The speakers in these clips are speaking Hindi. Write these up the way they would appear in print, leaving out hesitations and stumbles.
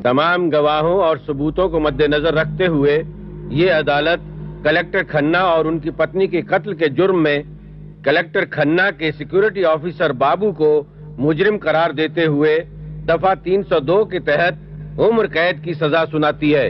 तमाम गवाहों और सबूतों को मद्देनजर रखते हुए ये अदालत कलेक्टर खन्ना और उनकी पत्नी के कत्ल के जुर्म में कलेक्टर खन्ना के सिक्योरिटी ऑफिसर बाबू को मुजरिम करार देते हुए दफा 302 के तहत उम्र कैद की सजा सुनाती है।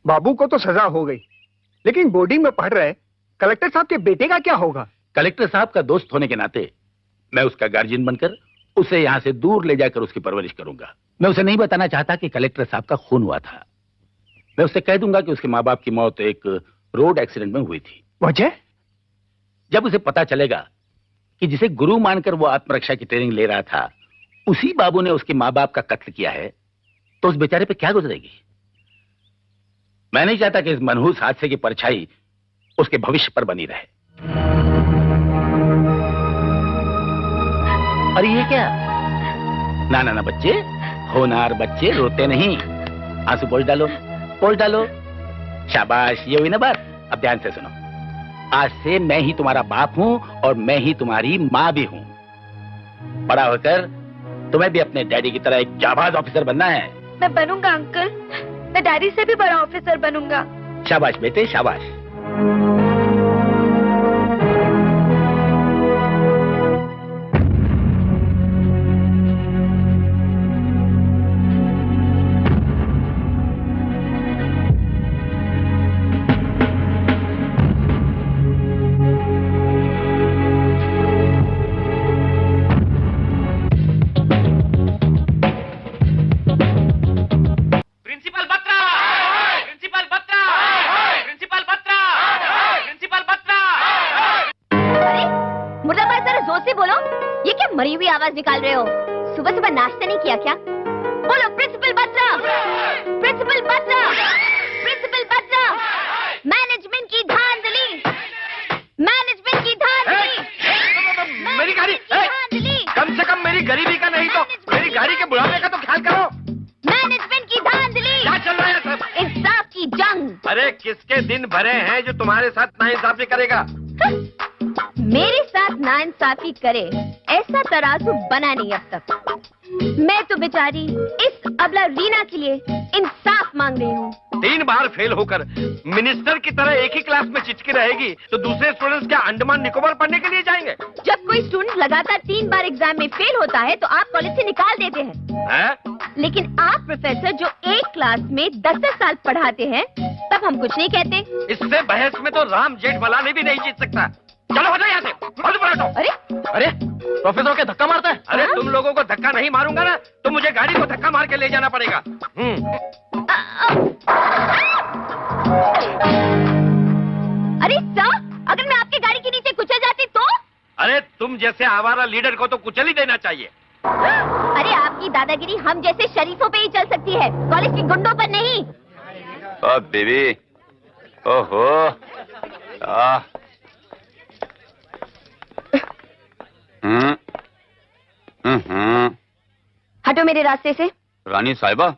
बाबू को तो सजा हो गई, लेकिन बोर्डिंग में पढ़ रहे कलेक्टर साहब के बेटे का क्या होगा? कलेक्टर साहब का दोस्त होने के नाते मैं उसका गार्जियन बनकर उसे यहाँ से दूर ले जाकर उसकी परवरिश करूंगा। मैं उसे नहीं बताना चाहता कि कलेक्टर साहब का खून हुआ था। मैं उसे कह दूंगा कि उसके माँ बाप की मौत एक रोड एक्सीडेंट में हुई थी। वजह? जब उसे पता चलेगा कि जिसे गुरु मानकर वो आत्मरक्षा की ट्रेनिंग ले रहा था उसी बाबू ने उसके माँ बाप का कत्ल किया है, तो उस बेचारे पे क्या गुजरेगी? मैं नहीं चाहता कि इस मनहूस हादसे की परछाई उसके भविष्य पर बनी रहे। और ये क्या? ना ना ना बच्चे, होनहार बच्चे रोते नहीं। आंसू पोंछ डालो, पोंछ डालो। शाबाश, ये हुई ना बात। अब ध्यान से सुनो। आज से मैं ही तुम्हारा बाप हूं और मैं ही तुम्हारी माँ भी हूं। बड़ा होकर तुम्हें भी अपने डैडी की तरह एक जाबाज ऑफिसर बनना है। मैं बनूंगा अंकल, मैं डैडी से भी बड़ा ऑफिसर बनूंगा। शाबाश बेटे, शाबाश। मरी हुई आवाज निकाल रहे हो? सुबह सुबह नाश्ता नहीं किया क्या? बोलो principal Batra, principal Batra, principal Batra. Management की धांधली, मैनेजमेंट की धांधली। मेरी गाड़ी, कम से कम मेरी गरीबी का नहीं तो मेरी गाड़ी के बुढ़ापे का तो ख्याल करो। मैनेजमेंट की धांधली। क्या चल रहा है सब? इंसाफ की जंग। अरे किसके दिन भरे हैं जो तुम्हारे साथ नाइंसाफी करेगा? मेरे साथ नाइंसाफी करे ऐसा तराजू बना नहीं अब तक। मैं तो बेचारी इस अबला रीना के लिए इंसाफ मांग रही हूँ। 3 बार फेल होकर मिनिस्टर की तरह एक ही क्लास में चिचकी रहेगी तो दूसरे स्टूडेंट्स क्या अंडमान निकोबार पढ़ने के लिए जाएंगे? जब कोई स्टूडेंट लगातार 3 बार एग्जाम में फेल होता है तो आप कॉलेज से निकाल देते हैं। लेकिन आप प्रोफेसर जो एक क्लास में 10-10 साल पढ़ाते हैं तब हम कुछ नहीं कहते। इससे बहस में तो राम जेठमलानी भी नहीं जीत सकता। चलो हटो यहाँ से। अरे अरे प्रोफेसर के धक्का मारता है? अरे तुम लोगों को धक्का नहीं मारूंगा ना तो मुझे गाड़ी को धक्का मार के ले जाना पड़ेगा। अरे सर, अगर मैं आपकी गाड़ी के नीचे कुचल जाती तो? अरे तुम जैसे आवारा लीडर को तो कुचल ही देना चाहिए। अरे आपकी दादागिरी हम जैसे शरीफों पे ही चल सकती है, कॉलेज के गुंडों पर नहीं। बेबी, ओहो, हटो मेरे रास्ते से। रानी साहिबा,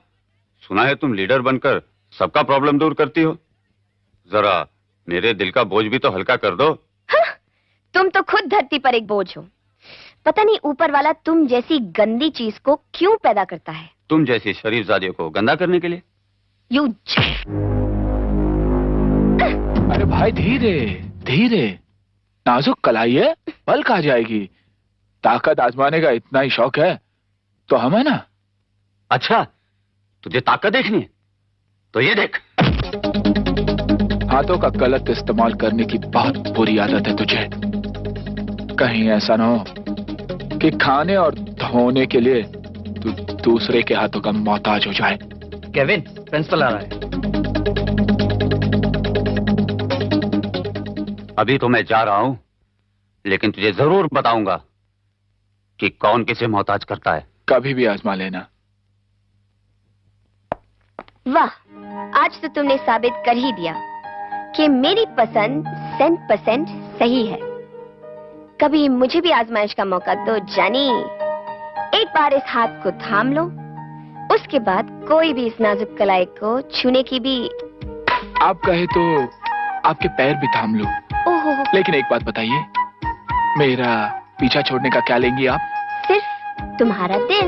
सुना है तुम लीडर बनकर सबका प्रॉब्लम दूर करती हो। जरा मेरे दिल का बोझ भी तो हल्का कर दो। हाँ, तुम तो खुद धरती पर एक बोझ हो। पता नहीं ऊपर वाला तुम जैसी गंदी चीज को क्यों पैदा करता है। तुम जैसी शरीफजादे को गंदा करने के लिए? यू अरे भाई धीरे धीरे, नाजुक कलाई है, बल खा जाएगी। ताकत आजमाने का इतना ही शौक है तो हम है ना। अच्छा, तुझे ताकत देखनी है तो ये देख। हाथों का गलत इस्तेमाल करने की बहुत बुरी आदत है तुझे। कहीं ऐसा ना हो कि खाने और धोने के लिए तू दूसरे के हाथों का मोहताज हो जाए। केविन, प्रिंसिपल आ रहा है। अभी तो मैं जा रहा हूं, लेकिन तुझे जरूर बताऊंगा कि कौन किसे मोहताज करता है। कभी भी आजमा लेना। वाह, आज तो तुमने साबित कर ही दिया कि मेरी पसंद 100% सही है। कभी मुझे भी आजमाइश का मौका दो जानी। एक बार इस हाथ को थाम लो, उसके बाद कोई भी इस नाजुक कलाई को छूने की भी। आप कहे तो आपके पैर भी थाम लूं। ओहो, लेकिन एक बात बताइए, मेरा पीछा छोड़ने का क्या लेंगी आप? सिर्फ तुम्हारा दिल।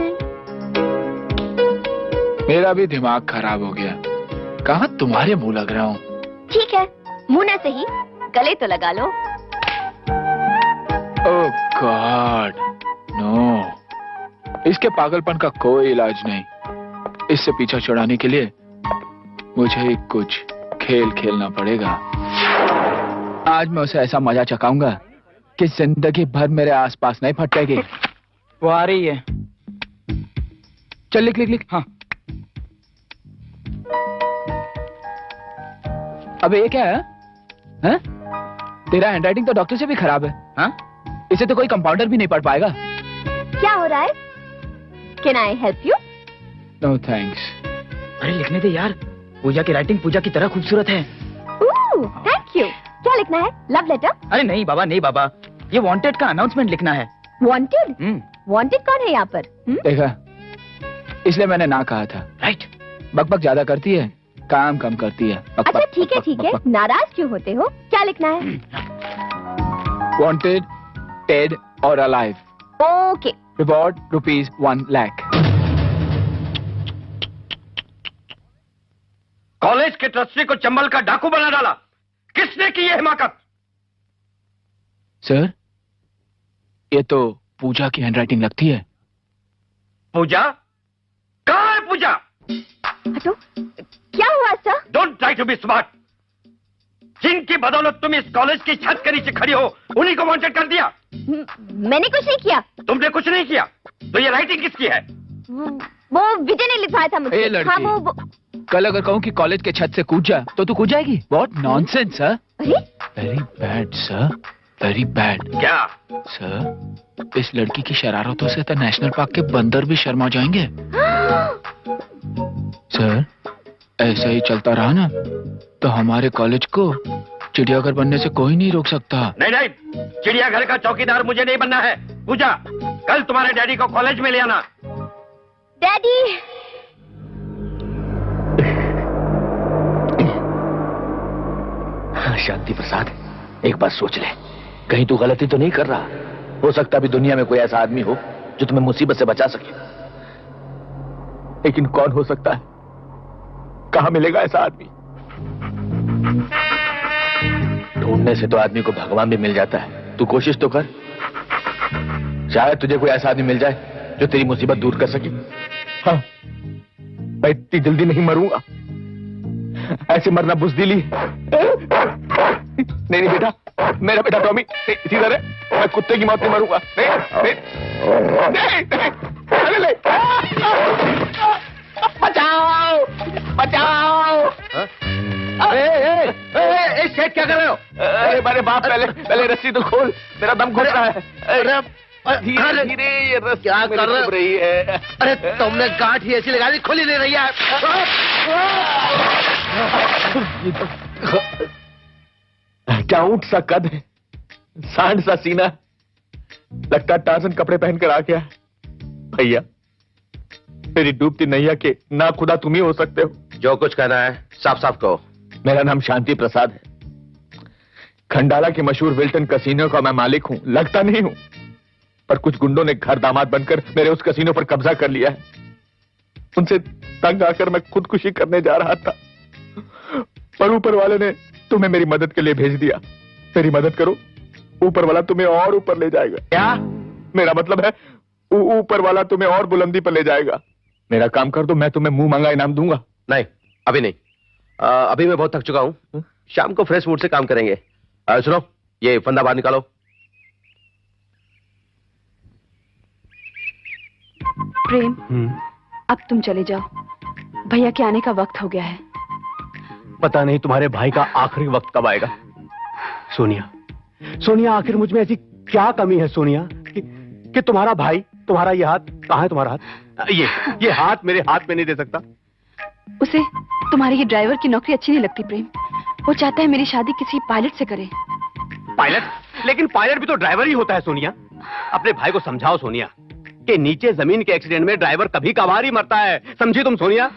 मेरा भी दिमाग खराब हो गया। कहाँ तुम्हारे मुंह लग रहा हूँ। ठीक है, मुंह न सही, गले तो लगा लो। ओह गॉड, नो। इसके पागलपन का कोई इलाज नहीं। इससे पीछा छुड़ाने के लिए मुझे कुछ खेल खेलना पड़ेगा। आज मैं उसे ऐसा मजा चखाऊंगा कि जिंदगी भर मेरे आसपास नहीं फटेगी। वो आ रही है। चल लिख लिख लिख। हाँ। अबे ये क्या है? हैं? तेरा हैंडराइटिंग तो डॉक्टर से भी खराब है। हाँ? इसे तो कोई कंपाउंडर भी नहीं पढ़ पाएगा। क्या हो रहा है? Can I help you? No thanks. अरे लिखने दे यार, पूजा की राइटिंग पूजा की तरह खूबसूरत है। Thank you. क्या लिखना है? Love letter? अरे नहीं बाबा, नहीं बाबा, ये वांटेड का अनाउंसमेंट लिखना है। वांटेड? वांटेड कौन है यहाँ पर? देखा, इसलिए मैंने ना कहा था। राइट। बकबक ज्यादा करती है, काम कम करती है। अच्छा ठीक है ठीक है, नाराज क्यों होते हो? क्या लिखना है? वांटेड, डेड और alive. Okay. Reward ₹1 lakh. College के ट्रस्टी को चंबल का डाकू बना डाला। किसने की ये हिमाकत? सर, ये तो पूजा की हैंडराइटिंग लगती है। पूजा? कहाँ है पूजा? हटो। क्या हुआ sir? Don't try to be smart. जिनकी बदौलत तुम इस कॉलेज की छत के नीचे खड़ी हो, उन्हीं को वांटेड कर दिया। मैंने कुछ नहीं किया। तुमने कुछ नहीं किया तो ये राइटिंग किसकी है? वो विजय ने लिखवाया था मुझे। लड़की, हाँ, वो कल अगर कहूँ कि कॉलेज के छत से कूद जा तो तू कूद जाएगी? What nonsense sir. Very bad sir, very bad. क्या सर, इस लड़की की शरारतों से तो नेशनल पार्क के बंदर भी शर्मा जाएंगे। सर, ऐसा ही चलता रहा ना तो हमारे कॉलेज को चिड़ियाघर बनने से कोई नहीं रोक सकता। नहीं नहीं, चिड़ियाघर का चौकीदार मुझे नहीं बनना है। पूजा, कल तुम्हारे डैडी को कॉलेज में ले आना। डैडी। शांति प्रसाद, एक बात सोच ले, कहीं तू गलती तो नहीं कर रहा? हो सकता भी दुनिया में कोई ऐसा आदमी हो जो तुम्हें मुसीबत से बचा सके। लेकिन कौन हो सकता है? कहां मिलेगा ऐसा आदमी? ढूंढने से तो आदमी को भगवान भी मिल जाता है। तू कोशिश तो कर, शायद तुझे कोई ऐसा आदमी मिल जाए जो तेरी मुसीबत दूर कर सके। हाँ, मैं इतनी जल्दी नहीं मरूंगा। ऐसे मरना बुज़दिली। नहीं नहीं बेटा, मेरा बेटा टॉमी सीधा रहे, मैं कुत्ते की मौत नहीं मरूंगा। नहीं। बचाओ बचाओ। शेख क्या कर रहे हो? अरे मेरे बाप, पहले रस्सी तो खोल, मेरा दम घुट रहा है। धीरे धीरे ये रस्सी क्या कर रही है? अरे तुमने गांठ ही ऐसी लगा दी, खुल ही नहीं रही है। क्या ऊंट सा कद है, सांड सा सीना, लगता है टार्जन कपड़े पहनकर आ गया। भैया, मेरी डूबती नैया के ना खुदा तुम ही हो सकते हो। जो कुछ कहना है साफ साफ कहो। मेरा नाम शांति प्रसाद है। खंडाला के मशहूर विल्टन कसीनो का मैं मालिक हूं। लगता नहीं हूं, पर कुछ गुंडों ने घर दामाद बनकर मेरे उस कसीनो पर कब्जा कर लिया है। उनसे तंग आकर मैं खुदकुशी करने जा रहा था, पर ऊपर वाले ने तुम्हें मेरी मदद के लिए भेज दिया। मेरी मदद करो, ऊपर वाला तुम्हें और ऊपर ले जाएगा। क्या? मेरा मतलब है ऊपर वाला तुम्हें और बुलंदी पर ले जाएगा। मेरा काम कर दो, मैं तुम्हें मुंह मांगा इनाम दूंगा। नहीं, अभी नहीं। अभी मैं बहुत थक चुका हूँ। शाम को फ्रेश मूड से काम करेंगे। सुनो, ये फंदा बाहर निकालो। प्रेम, अब तुम चले जाओ, भैया के आने का वक्त हो गया है। पता नहीं तुम्हारे भाई का आखिरी वक्त कब आएगा। सोनिया, सोनिया, आखिर मुझ में ऐसी क्या कमी है सोनिया कि तुम्हारा भाई, तुम्हारा ये हाथ, कहाँ है तुम्हारा हाथ? ये हाथ मेरे हाथ में नहीं दे सकता। उसे तुम्हारी ये ड्राइवर की नौकरी अच्छी नहीं लगती प्रेम। वो चाहता है मेरी शादी किसी पायलट से करे। पायलट? लेकिन पायलट भी तो ड्राइवर ही होता है सोनिया। अपने भाई को समझाओ सोनिया कि नीचे जमीन के एक्सीडेंट में ड्राइवर कभी कभार ही मरता है, समझी तुम सोनिया?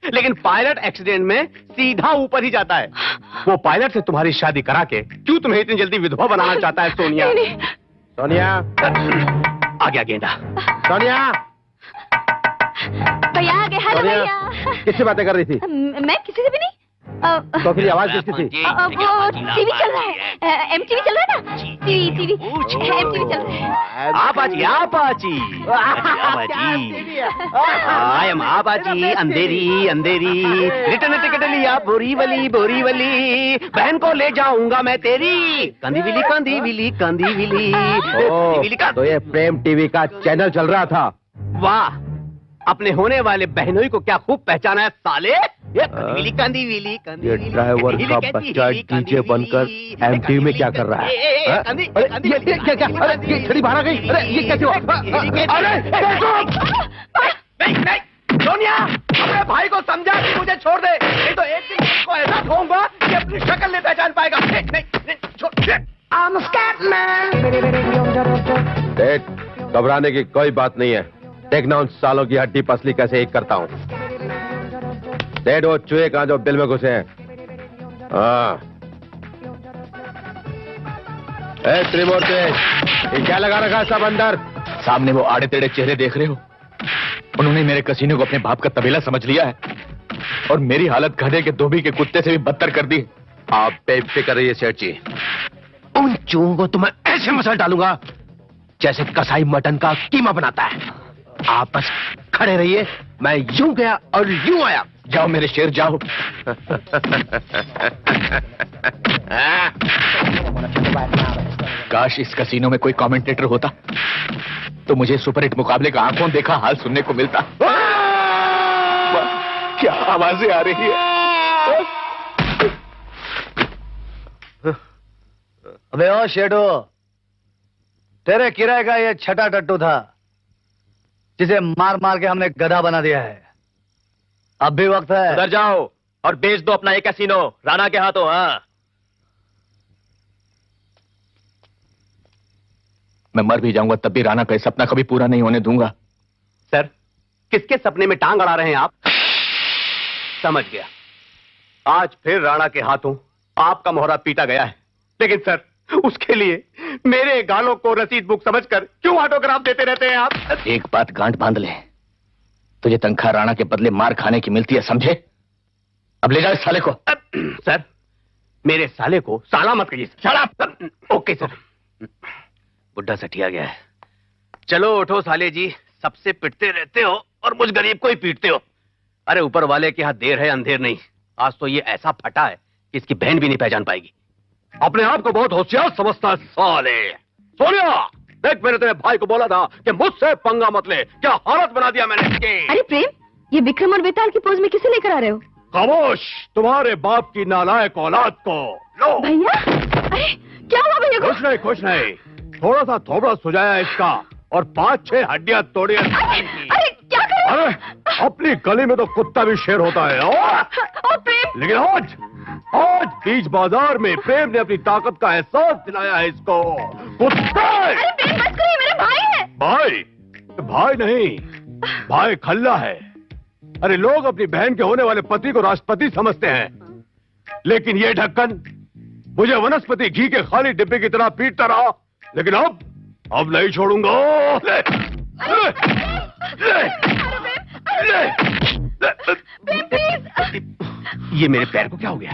लेकिन पायलट एक्सीडेंट में सीधा ऊपर ही जाता है। वो पायलट से तुम्हारी शादी करा के क्यों तुम्हें इतनी जल्दी विधवा बनाना चाहता है सोनिया? सोनिया, आ गया गेंडा। सोनिया, भैया आ गए। हेलो भैया। किससे बातें कर रही थी? मैं किसी से भी नहीं। तो फिर आवाज किसकी थी? वो टीवी चल रहा है, एमटीवी चल रहा है ना। टीवी एमटीवी चल रहा है। Apache, Apache, Apache, I am Apache. Andheri Andheri, return ticket लिया बोरीवली बोरीवली, बहन को ले जाऊंगा मैं तेरी कंदीविली कंदीविली कंदीविली। तो ये प्रेम टीवी का चैनल चल रहा था। वाह, अपने होने वाले बहनोई को क्या खूब पहचाना है साले। ये कंदीविली कंदीविली कंदीविली। ये ड्राइवर का बच्चा डीजे बनकर एमटीवी में क्या कर रहा है? अरे ये क्या? अरे ये छड़ी बाहर आ गई। अरे ये कैसे हुआ? नहीं, सोनिया, अपने भाई को समझा कि मुझे छोड़ दे, नहीं तो एक दिन इसको ऐसा ठोंगा कि अपनी शक्ल नहीं पहचान पाएगा। नहीं, छोड़। घबराने की कोई बात नहीं है। देखना उन सालों की हड्डी पसली कैसे एक करता हूँ। वो चूहे कहाँ जो बिल में घुसे हैं। हाँ, त्रिमूर्ति, ये क्या लगा रखा है सब अंदर? सामने वो आड़े टेढ़े चेहरे देख रहे हो? उन्होंने मेरे कसीने को अपने बाप का तबेला समझ लिया है और मेरी हालत गधे के धोबी के कुत्ते से भी बदतर कर दी। आप बेफिक्र रहिए सेठ जी, उन चूहों को तो मैं ऐसे मसल डालूंगा जैसे कसाई मटन का कीमा बनाता है। आप बस खड़े रहिए, मैं यूं गया और यूं आया। जाओ मेरे शेर, जाओ। काश इस कसीनो में कोई कमेंटेटर होता तो मुझे सुपरहिट मुकाबले का आंखों देखा हाल सुनने को मिलता। क्या आवाजें आ रही है? अबे ओ शेडो, तेरे किराए का ये छठा टट्टू था जिसे मार मार के हमने गधा बना दिया है। अब भी वक्त है। उधर जाओ और बेच दो अपना ये कैसीनो राणा के हाथों। हाँ, मैं मर भी जाऊंगा तब भी राणा का सपना कभी पूरा नहीं होने दूंगा। सर, किसके सपने में टांग अड़ा रहे हैं आप? समझ गया, आज फिर राणा के हाथों आपका मोहरा पीटा गया है। लेकिन सर, उसके लिए मेरे गालों को रसीद बुक समझकर क्यों ऑटोग्राफ देते रहते हैं आप? एक बात गांठ बांध ले, तुझे तनख्वाह राणा के बदले मार खाने की मिलती है, समझे? अब ले जाओ इस साले को। सर, मेरे साले को साला मत कहिए। शट! Okay sir. बुड्ढा सठिया गया है। चलो उठो साले जी, सबसे पिटते रहते हो और मुझ गरीब को ही पीटते हो। अरे ऊपर वाले के यहाँ देर है अंधेर नहीं। आज तो ये ऐसा फटा है कि इसकी बहन भी नहीं पहचान पाएगी। अपने आप को बहुत होशियार समझता है साले। सोनिया, देख, मैंने तेरे भाई को बोला था कि मुझसे पंगा मत ले। क्या हालत बना दिया मैंने इसकी। अरे प्रेम, ये विक्रम और बेताल की पोज में किसे लेकर आ रहे हो? खामोश, तुम्हारे बाप की नालायक औलाद को। लो भैया। अरे क्या हुआ भैया को? कुछ नहीं, थोड़ा सा थोबड़ा सुझाया इसका और 5-6 हड्डियां तोड़ी। अरे क्या कर? अरे अपनी गली में तो कुत्ता भी शेर होता है। और प्रेम? लेकिन आज बीच बाजार में प्रेम ने अपनी ताकत का एहसास दिलाया है इसको। कुत्ते! अरे प्रेम बस करो, ये मेरा भाई है। भाई नहीं, भाई खल्ला है। अरे लोग अपनी बहन के होने वाले पति को राष्ट्रपति समझते हैं, लेकिन ये ढक्कन मुझे वनस्पति घी के खाली डिब्बे की तरह पीटता रहा। लेकिन अब नहीं छोड़ूंगा। ले, ले, ले, ले, ले। ये मेरे पैर को क्या हो गया?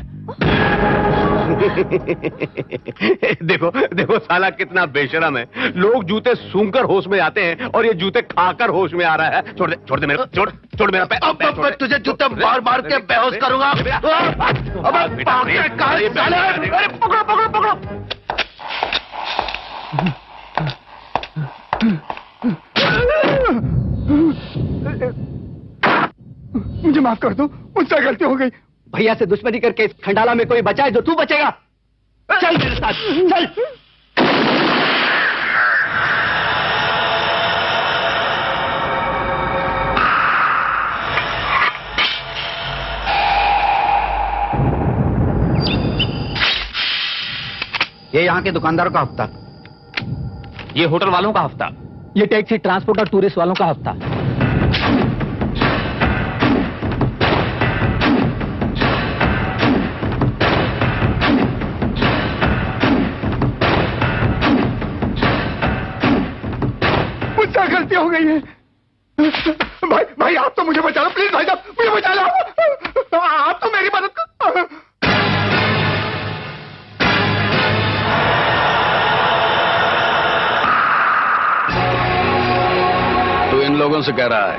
देखो देखो साला कितना बेशरम है। लोग जूते सूंघकर होश में आते हैं और ये जूते खाकर होश में आ रहा है। छोड़ दे मेरे, छोड़ मेरा पैर। अब मैं तुझे जूते मार मार के बेहोश करूंगा। अरे पकड़ो। मुझे माफ कर दो, मुझसे गलती हो गई। भैया से दुश्मनी करके इस खंडाला में कोई बचा है जो तू बचेगा? चल मेरे साथ, चल। ये यहाँ के दुकानदारों का हफ्ता, ये होटल वालों का हफ्ता, ये टैक्सी ट्रांसपोर्ट और टूरिस्ट वालों का हफ्ता। मुझसे गलती हो गई है। भाई आप तो मुझे बचा लो प्लीज, भाई साहब मुझे बचा लो। आप तो मेरी मदद करो। इन लोगों से कह रहा है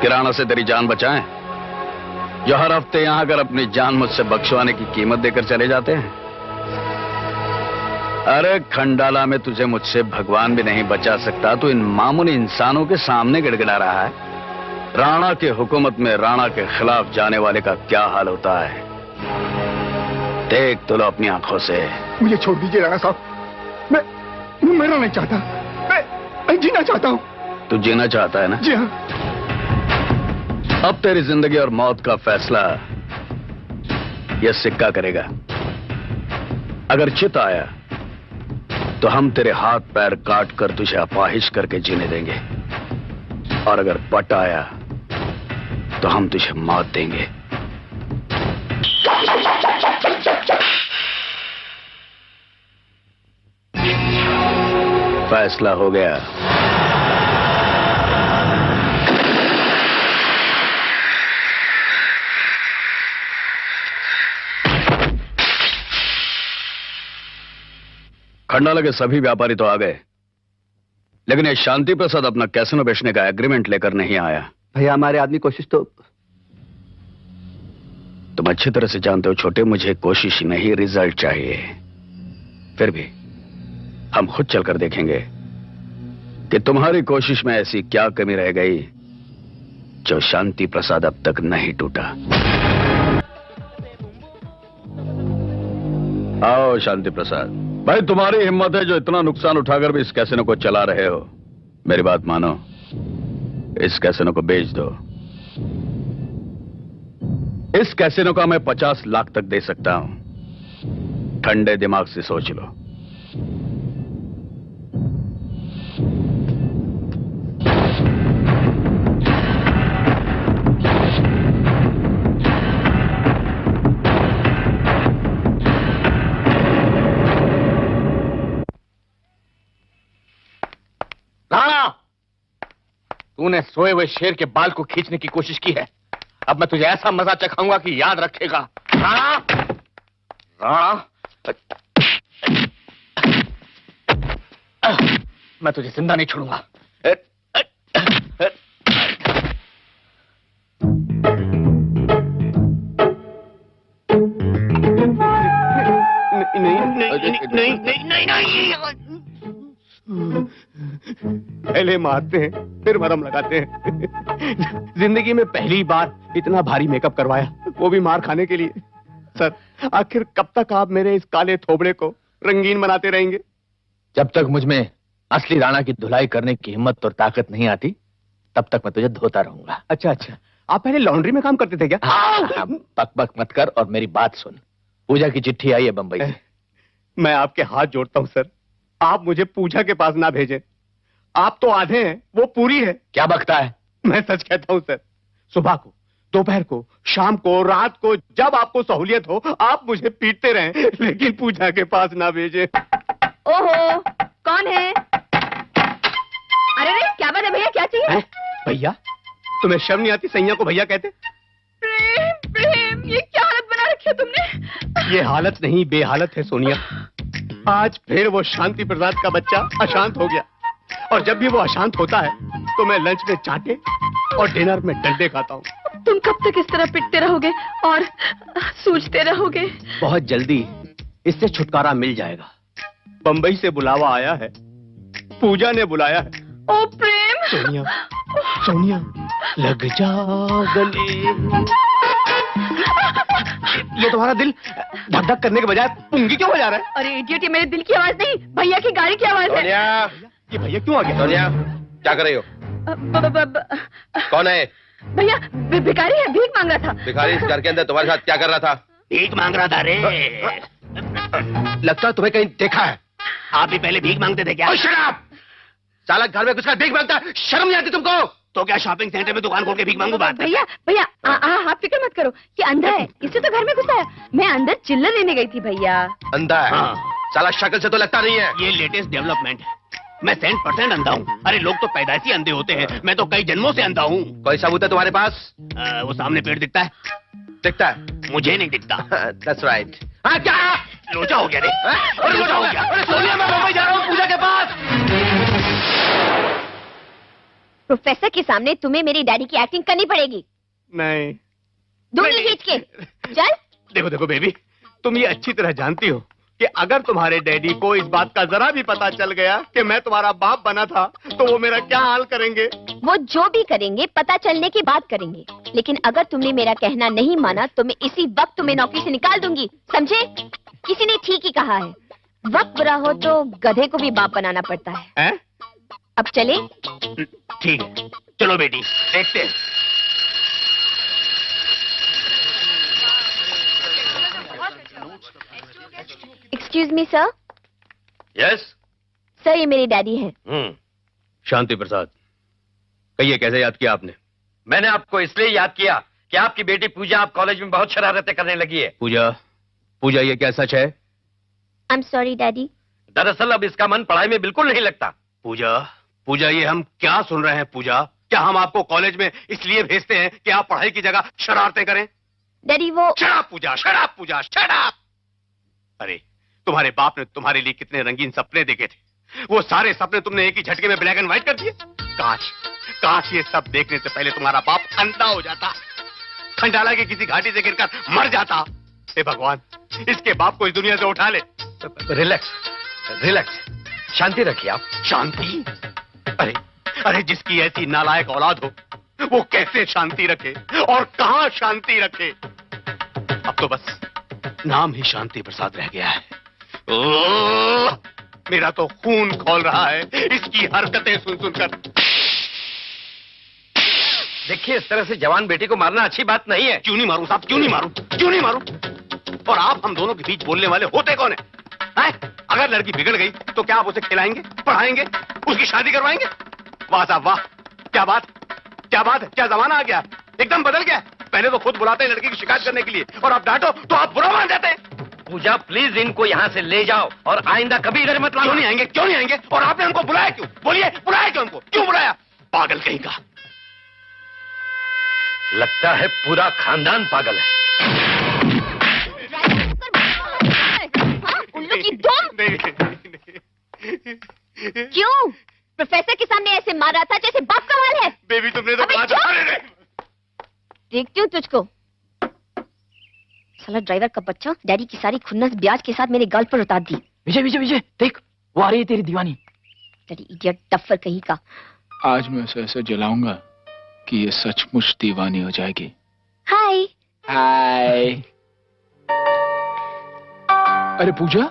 किराना से तेरी जान बचाएं, जो हर हफ्ते यहां आकर अपनी जान मुझसे बख्शवाने की कीमत देकर चले जाते हैं। अरे खंडाला में तुझे मुझसे भगवान भी नहीं बचा सकता, तो इन मामूली इंसानों के सामने गिड़गिड़ा रहा है। राणा के हुकूमत में राणा के खिलाफ जाने वाले का क्या हाल होता है देख तो लो अपनी आंखों से। मुझे छोड़ दीजिए राणा साहब, मैं मरना नहीं चाहता, मैं जीना चाहता हूँ। तू जीना चाहता है ना? जी हाँ। अब तेरी जिंदगी और मौत का फैसला यह सिक्का करेगा। अगर चित आया तो हम तेरे हाथ पैर काट कर तुझे अपाहिज करके जीने देंगे, और अगर पट आया तो हम तुझे मौत देंगे। फैसला हो गया। खंडाला के सभी व्यापारी तो आ गए, लेकिन ये शांति प्रसाद अपना कैसीनो बेचने का एग्रीमेंट लेकर नहीं आया। भैया हमारे आदमी कोशिश तो। तुम अच्छी तरह से जानते हो छोटे, मुझे कोशिश नहीं रिजल्ट चाहिए। फिर भी हम खुद चलकर देखेंगे कि तुम्हारी कोशिश में ऐसी क्या कमी रह गई जो शांति प्रसाद अब तक नहीं टूटा। आओ शांति प्रसाद भाई, तुम्हारी हिम्मत है जो इतना नुकसान उठाकर भी इस कैसीनो को चला रहे हो। मेरी बात मानो, इस कैसीनो को बेच दो। इस कैसीनो का मैं 50 लाख तक दे सकता हूं। ठंडे दिमाग से सोच लो। तूने सोए हुए शेर के बाल को खींचने की कोशिश की है। अब मैं तुझे ऐसा मजा चखाऊंगा कि याद रखेगा। राणा, राणा, मैं तुझे जिंदा नहीं छोड़ूंगा। पहले मारते हैं फिर मरहम लगाते हैं। जिंदगी में पहली बार इतना भारी मेकअप करवाया, वो भी मार खाने के लिए। सर, आखिर कब तक आप मेरे इस काले थोबड़े को रंगीन बनाते रहेंगे? जब तक मुझ में असली राणा की धुलाई करने की हिम्मत और ताकत नहीं आती, तब तक मैं तुझे धोता रहूंगा। अच्छा अच्छा, आप पहले लॉन्ड्री में काम करते थे क्या? बक बक मत कर और मेरी बात सुन। पूजा की चिट्ठी आई है बंबई से। मैं आपके हाथ जोड़ता हूं सर, आप मुझे पूजा के पास ना भेजें। आप तो आधे हैं, वो पूरी है। क्या बकता है? मैं सच कहता हूं सर, सुबह को, दोपहर को, शाम को, रात को, जब आपको सहूलियत हो आप मुझे पीटते रहें, लेकिन पूजा के पास ना भेजें। ओहो, कौन है? अरे रे, क्या बात है भैया, क्या चाहिए? भैया? तुम्हें शर्म नहीं आती सैया को भैया कहते? ये हालत नहीं बेहालत है सोनिया। आज फिर वो शांति प्रसाद का बच्चा अशांत हो गया, और जब भी वो अशांत होता है तो मैं लंच में चाटे और डिनर में डंडे खाता हूँ। तुम कब तक इस तरह पिटते रहोगे और सूझते रहोगे? बहुत जल्दी इससे छुटकारा मिल जाएगा। बंबई से बुलावा आया है, पूजा ने बुलाया है। ओ प्रेम! सोनिया, सोनिया, लग जा गले। ये तुम्हारा दिल धक धक करने के बजाय पुंगी क्यों बजा रहा है? अरे इडियट, ये मेरे दिल की आवाज नहीं, भैया की गाड़ी की आवाज है। ये भैया क्यों आ गया? सोनिया, क्या कर रही हो? कौन है? भैया भिखारी है, भीख मांग रहा था। भिखारी इस घर के अंदर तुम्हारे साथ क्या कर रहा था? भीख मांग रहा था रे। लगता है तुम्हें कहीं देखा है। आप भी पहले भीख मांगते थे क्या? शराब! साला घर में घुसकर भीख मांगता है, शर्म नहीं आती तुमको? तो क्या शॉपिंग सेंटर में दुकान खोल के भीख मांगू? बात भैया भैया आप फिक्र मत करो, ये अंधा है, इसे तो घर में घुसाया। मैं अंदर चिल्लर लेने गई थी भैया। अंधा है? हाँ। साला शक्ल से तो लगता नहीं है। ये लेटेस्ट डेवलपमेंट है। मैं 100% अंधा हूँ। अरे लोग तो पैदाइशी अंधे होते हैं, मैं तो कई जन्मों से अंधा हूँ। कोई सबूत है तुम्हारे पास? वो सामने पेड़ दिखता है? दिखता है? मुझे नहीं दिखता। That's right. हाँ क्या? लोचा हो गया रे। अरे लोचा हो गया। अरे सोनिया, मैं बम्बई जा रहा हूँ पूजा के पास। प्रोफेसर के सामने तुम्हें मेरी डैडी की एक्टिंग करनी पड़ेगी। नहीं। दूंगी खींच के। चल। देखो देखो बेबी, तुम ये अच्छी तरह जानती हो कि अगर तुम्हारे डैडी को इस बात का जरा भी पता चल गया कि मैं तुम्हारा बाप बना था, तो वो मेरा क्या हाल करेंगे? वो जो भी करेंगे पता चलने की बात करेंगे, लेकिन अगर तुमने मेरा कहना नहीं माना तो मैं इसी वक्त तुम्हें नौकरी से निकाल दूंगी, समझे? किसी ने ठीक ही कहा है, वक्त बुरा हो तो गधे को भी बाप बनाना पड़ता है। अब चले? ठीक है, चलो बेटी, देखते हैं। Excuse me sir. Yes sir, ये मेरी डैडी हैं। शांति प्रसाद, कहिए कैसे याद किया आपने? मैंने आपको इसलिए याद किया कि आपकी बेटी पूजा आप कॉलेज में बहुत शरारतें करने लगी है। पूजा, पूजा ये क्या सच है? I am sorry daddy. दरअसल अब इसका मन पढ़ाई में बिल्कुल नहीं लगता। पूजा, पूजा ये हम क्या सुन रहे हैं? पूजा, क्या हम आपको कॉलेज में इसलिए भेजते हैं कि आप पढ़ाई की जगह शरारतें करें? डैडी वो शराब पूजा, शराब पूजा, शराब! अरे तुम्हारे बाप ने तुम्हारे लिए कितने रंगीन सपने देखे थे, वो सारे सपने तुमने एक ही झटके में ब्लैक एंड व्हाइट कर दिए। काश काश ये सब देखने से पहले तुम्हारा बाप अंधा हो जाता, खंडाला के किसी घाटी से गिरकर मर जाता। हे भगवान, इसके बाप को इस दुनिया से उठा ले। रिलैक्स, रिलैक्स, शांति रखिए आप। शांति? अरे अरे, जिसकी ऐसी नालायक औलाद हो वो कैसे शांति रखे और कहां शांति रखे? अब तो बस नाम ही शांति प्रसाद रह गया है। मेरा तो खून खौल रहा है इसकी हरकतें सुन सुनकर। देखिए, इस तरह से जवान बेटी को मारना अच्छी बात नहीं है। क्यों नहीं मारूं साहब, क्यों नहीं मारूं, क्यों नहीं मारूं? और आप हम दोनों के बीच बोलने वाले होते कौन है? अगर लड़की बिगड़ गई तो क्या आप उसे खिलाएंगे, पढ़ाएंगे, उसकी शादी करवाएंगे? वाह साहब वाह, क्या बात, क्या बात है, क्या जमाना आ गया, एकदम बदल गया। पहले तो खुद बुलाते हैं लड़की की शिकायत करने के लिए, और आप डांटो तो आप बुरा मान जाते हैं। पूजा प्लीज इनको यहाँ से ले जाओ और आइंदा कभी इधर मत लाओ। क्यों नहीं आएंगे, क्यों नहीं आएंगे? और आपने हमको बुलाया क्यों? बोलिए, बुलाया क्यों हमको, क्यों बुलाया? पागल कहीं का। लगता है पूरा खानदान पागल है। उल्लू की दुम! क्यों? प्रोफेसर के सामने ऐसे मार रहा था जैसे बाप का हाल है। बेबी तुमने तो देखती हूँ तुझको। साला ड्राइवर का बच्चा डैडी की सारी खुन्नस ब्याज के साथ मेरे गाल पर उतार दी। विजय विजय विजय, देख वो आ रही है तेरी दीवानी। तेरी इडियट टफ्फर कहीं का। आज मैं उसे ऐसे जलाऊंगा कि ये सचमुच दीवानी हो जाएगी। हाय। हाय। अरे पूजा,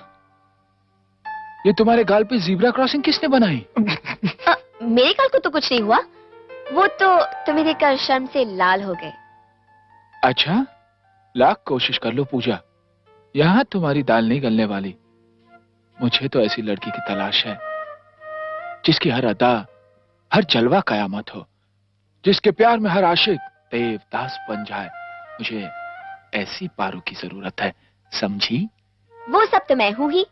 ये तुम्हारे गाल पे जीब्रा क्रॉसिंग किसने बनाई? मेरे गाल को तो कुछ नहीं हुआ, वो तो तुम्हें देखकर शर्म से लाल हो गए। अच्छा, लाख कोशिश कर लो पूजा, यहां तुम्हारी दाल नहीं गलने वाली। मुझे तो ऐसी लड़की की तलाश है जिसकी हर अदा, हर जलवा कयामत हो, जिसके प्यार में हर आशिक देवदास बन जाए। मुझे ऐसी पारो की जरूरत है, समझी? वो सब तो मैं हूं ही।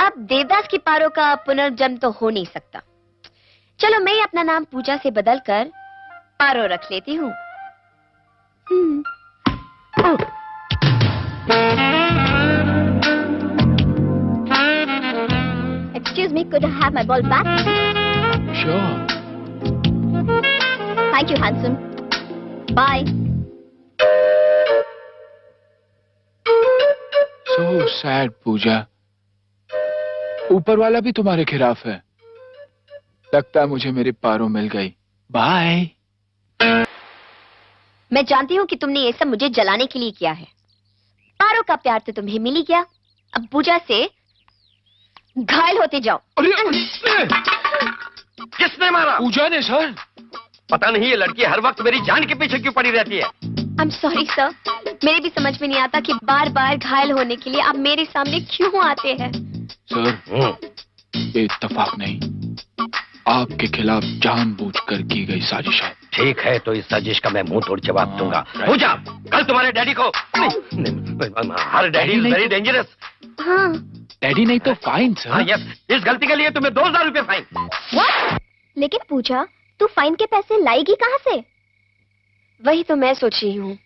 अब देवदास की पारो का पुनर्जन्म तो हो नहीं सकता। चलो मैं अपना नाम पूजा से बदलकर पारो रख लेती हूँ। Excuse me, could I have my ball back? Sure. Thank you, handsome. Bye. So sad, पूजा। ऊपर वाला भी तुम्हारे खिलाफ है। लगता है मुझे मेरी पारो मिल गई। बाय। मैं जानती हूँ कि तुमने ये सब मुझे जलाने के लिए किया है। पारो का प्यार तो तुम्हें मिल ही गया। अब पूजा से घायल होते जाओ। किसने मारा? पूजा ने सर। पता नहीं ये लड़की हर वक्त मेरी जान के पीछे क्यों पड़ी रहती है। I'm sorry sir, मेरे भी समझ में नहीं आता कि बार बार घायल होने के लिए आप मेरे सामने क्यों आते हैं। सर, ये इत्तेफाक नहीं, आपके खिलाफ जानबूझकर की गई साजिश है। ठीक है, तो इस साजिश का मैं मुंह तोड़ जवाब दूंगा। पूजा, कल तुम्हारे डैडी को हर डैडी इज वेरी डेंजरस। हाँ। डैडी नहीं तो फाइन सर। हाँ, यस, इस गलती के लिए तुम्हें 2000 रुपए फाइन। What? लेकिन पूजा, तू फाइन के पैसे लाएगी कहाँ से? वही तो मैं सोच रही हूँ।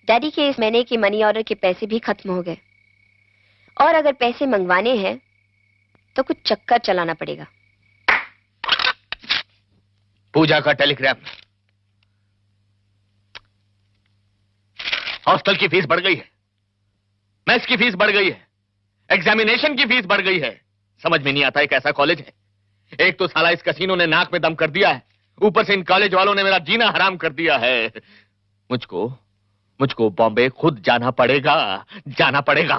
डैडी के इस महीने के मनी ऑर्डर के पैसे भी खत्म हो गए, और अगर पैसे मंगवाने हैं तो कुछ चक्कर चलाना पड़ेगा। पूजा का टेलीग्राम। हॉस्टल की फीस बढ़ गई है, मेस की फीस बढ़ गई है, एग्जामिनेशन की फीस बढ़ गई है। समझ में नहीं आता है कैसा कॉलेज है। एक तो साला इस कसीनो ने नाक में दम कर दिया है, ऊपर से इन कॉलेज वालों ने मेरा जीना हराम कर दिया है। मुझको बॉम्बे खुद जाना पड़ेगा, जाना पड़ेगा।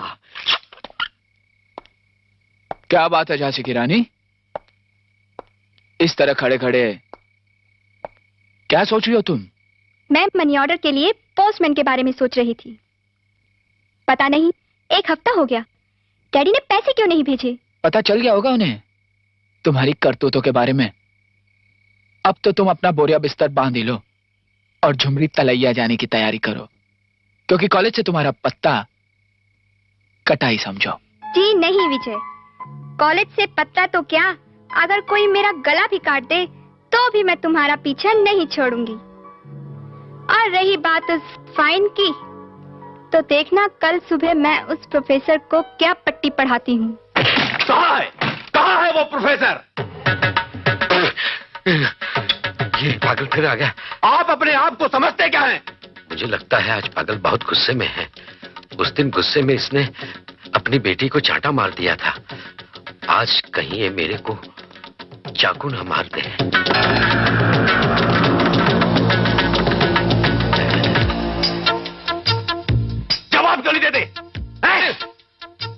क्या बात है झांसी की रानी, इस तरह खड़े खड़े क्या सोच रही हो तुम? मैं मनी ऑर्डर के लिए पोस्टमैन के बारे में सोच रही थी। पता नहीं, 1 हफ्ता हो गया, डैडी ने पैसे क्यों नहीं भेजे? पता चल गया होगा उन्हें तुम्हारी करतूतों के बारे में। अब तो तुम अपना बोरिया बिस्तर बांध ही लो और झुमरी तलैया जाने की तैयारी करो, क्योंकि कॉलेज से तुम्हारा पत्ता कटा ही समझो। जी नहीं विजय, कॉलेज से पत्ता तो क्या, अगर कोई मेरा गला भी काट दे तो भी मैं तुम्हारा पीछा नहीं छोड़ूंगी। और रही बात उस फाइन की, तो देखना कल सुबह मैं उस प्रोफेसर को क्या पट्टी पढ़ाती हूँ। कहाँ है वो प्रोफेसर? ये पागल फिर आ गया। आप अपने आप को समझते क्या हैं? मुझे लगता है आज पागल बहुत गुस्से में है। उस दिन गुस्से में इसने अपनी बेटी को चांटा मार दिया था। आज कहीं ये मेरे को चाकू न मार दे। जवाब क्यों नहीं देते?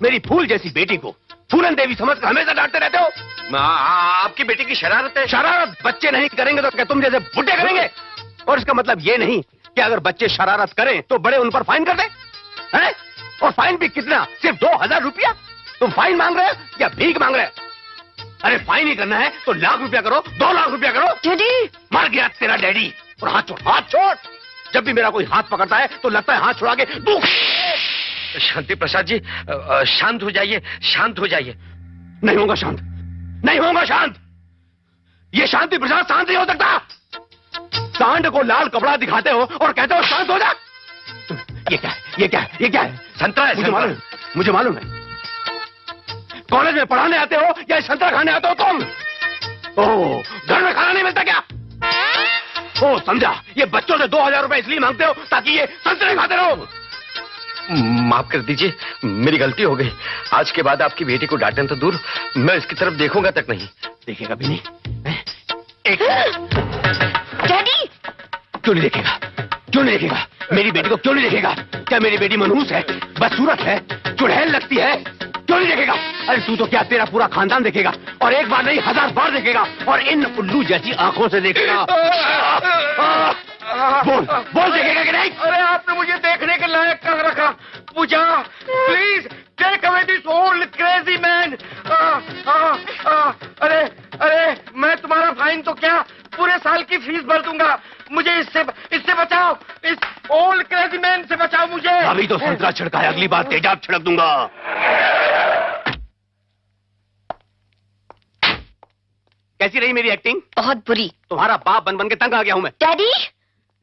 मेरी फूल जैसी बेटी को फूलन देवी समझकर हमेशा डांटते रहते हो। आपकी बेटी की शरारत है। शरारत बच्चे नहीं करेंगे तो क्या तुम जैसे बुड्ढे करेंगे? और इसका मतलब ये नहीं कि अगर बच्चे शरारत करें तो बड़े उन पर फाइन कर दें, हैं? और फाइन भी कितना? सिर्फ 2000 रुपया? तुम फाइन मांग रहे हो या भीख मांग रहे हो? अरे फाइन ही करना है तो लाख रुपया करो, 2 लाख रुपया करो। डैडी मर गया तेरा डैडी। और हाथ छोड़, हाथ छोड़। जब भी मेरा कोई हाथ पकड़ता है तो लगता है हाथ छुड़ा के। शांति प्रसाद जी, शांत हो जाइए, शांत हो जाइए। नहीं होगा शांत, नहीं होगा शांत। ये शांति प्रसाद शांत नहीं हो सकता। सांड को लाल कपड़ा दिखाते हो और कहते हो शांत हो जा। ये क्या है? ये क्या है? ये क्या है? संतरा है। मुझे मालूम है। कॉलेज में पढ़ाने आते हो या संतरा खाने आते हो तुम? ओह, घर में खाना नहीं मिलता क्या? ओ समझा, ये बच्चों से 2000 रुपए इसलिए मांगते हो ताकि ये संतरे खाते रहो। माफ कर दीजिए, मेरी गलती हो गई। आज के बाद आपकी बेटी को डांटने तो दूर, मैं इसकी तरफ देखूंगा तक नहीं। देखेगा भी नहीं? डैडी क्यों नहीं देखेगा? क्यों नहीं देखेगा? मेरी बेटी को क्यों नहीं देखेगा? क्या मेरी बेटी मनहूस है, बदसूरत है, चुड़ैल लगती है? क्यों नहीं देखेगा? अरे तू तो क्या, तेरा पूरा खानदान देखेगा, और एक बार नहीं 1000 बार देखेगा, और इन उल्लू जैसी आंखों से देखेगा। बोल देखेगा कि नहीं? अरे आपने मुझे देखने के लायक कर रखा। Pooja please take away this old crazy man. अरे मैं तुम्हारा फाइन तो क्या, पूरे साल की फीस भर दूंगा। मुझे इससे बचाओ, इस ओल्ड क्रेजी मैन से बचाओ मुझे। अभी तो संतरा छिड़का है, अगली बार तेजाब छिड़क दूंगा। कैसी रही मेरी एक्टिंग? बहुत बुरी। तुम्हारा बाप बन बन के तंग आ गया हूं मैं। डैडी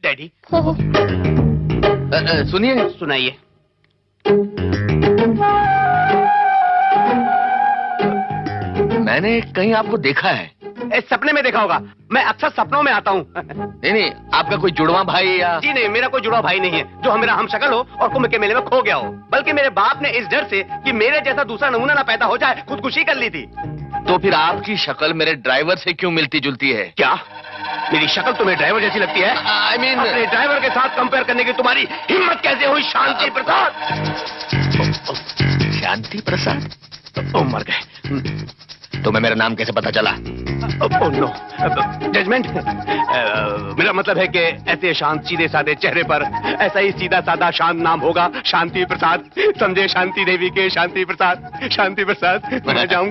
डैडी हो। सुनिए, सुनाइए। मैंने कहीं आपको देखा है। सपने में देखा होगा, मैं अक्सर सपनों में आता हूँ। नहीं, आपका कोई जुड़वा भाई या? जी नहीं, मेरा कोई जुड़वा भाई नहीं है जो मेरा हमशक्ल हो और कुंभ के मेले में खो गया हो। बल्कि मेरे बाप ने इस डर से कि मेरे जैसा दूसरा नमूना ना पैदा हो जाए खुदकुशी कर ली थी। तो फिर आपकी शक्ल मेरे ड्राइवर से क्यों मिलती जुलती है? क्या मेरी शक्ल तुम्हें ड्राइवर जैसी लगती है? I mean, अपने ड्राइवर के साथ कंपेयर करने की तुम्हारी हिम्मत कैसे हुई शांति प्रसाद? शांति प्रसाद? मर गए। तुम्हें मेरा नाम कैसे पता चला? No judgement. मेरा मतलब है कि ऐसे शांत सीधे साधे चेहरे पर ऐसा ही सीधा साधा शांत नाम होगा, शांति प्रसाद। समझे? शांति देवी के शांति प्रसाद। शांति प्रसाद। मैं जाऊं?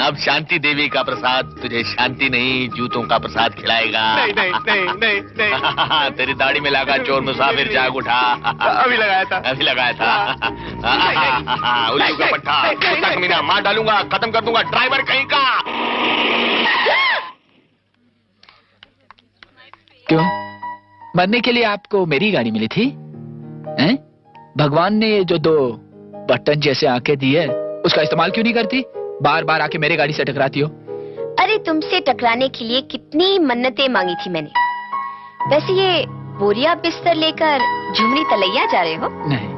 अब शांति देवी का प्रसाद तुझे शांति नहीं जूतों का प्रसाद खिलाएगा। नहीं नहीं नहीं नहीं नहीं। तेरी दाढ़ी में लगा चोर मुसाफिर जाग उठा। अभी लगाया था। अभी लगाया था। उल्लू का पट्टा, तक मीना मार डालूंगा, खत्म कर दूंगा ड्राइवर कहीं का। क्यों? मरने के लिए आपको मेरी गाड़ी मिली थी? हैं? भगवान ने ये जो 2 बटन जैसे आंखें दी है उसका इस्तेमाल क्यों नहीं करती? बार बार आके मेरे गाड़ी से टकराती हो। अरे तुमसे टकराने के लिए कितनी मन्नतें मांगी थी मैंने। वैसे ये बोरिया बिस्तर लेकर झुमरी तलैया जा रहे हो? नहीं,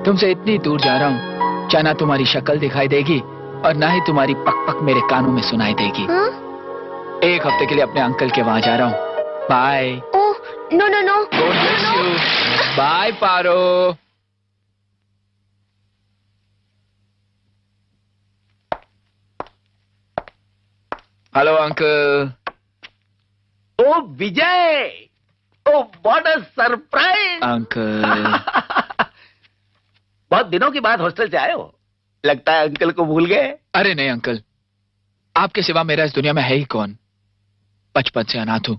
तुमसे इतनी दूर जा रहा हूँ, क्या ना तुम्हारी शक्ल दिखाई देगी और ना ही तुम्हारी पक पक मेरे कानों में सुनाई देगी। 1 हफ्ते के लिए अपने अंकल के वहां जा रहा हूँ। Bye. Oh no no no. Bye Paro. Hello uncle. Oh Vijay, oh what a surprise uncle. बहुत दिनों के बाद हॉस्टल से आए हो, लगता है अंकल को भूल गए। अरे नहीं अंकल, आपके सिवा मेरा इस दुनिया में है ही कौन। बचपन से अनाथ हूं।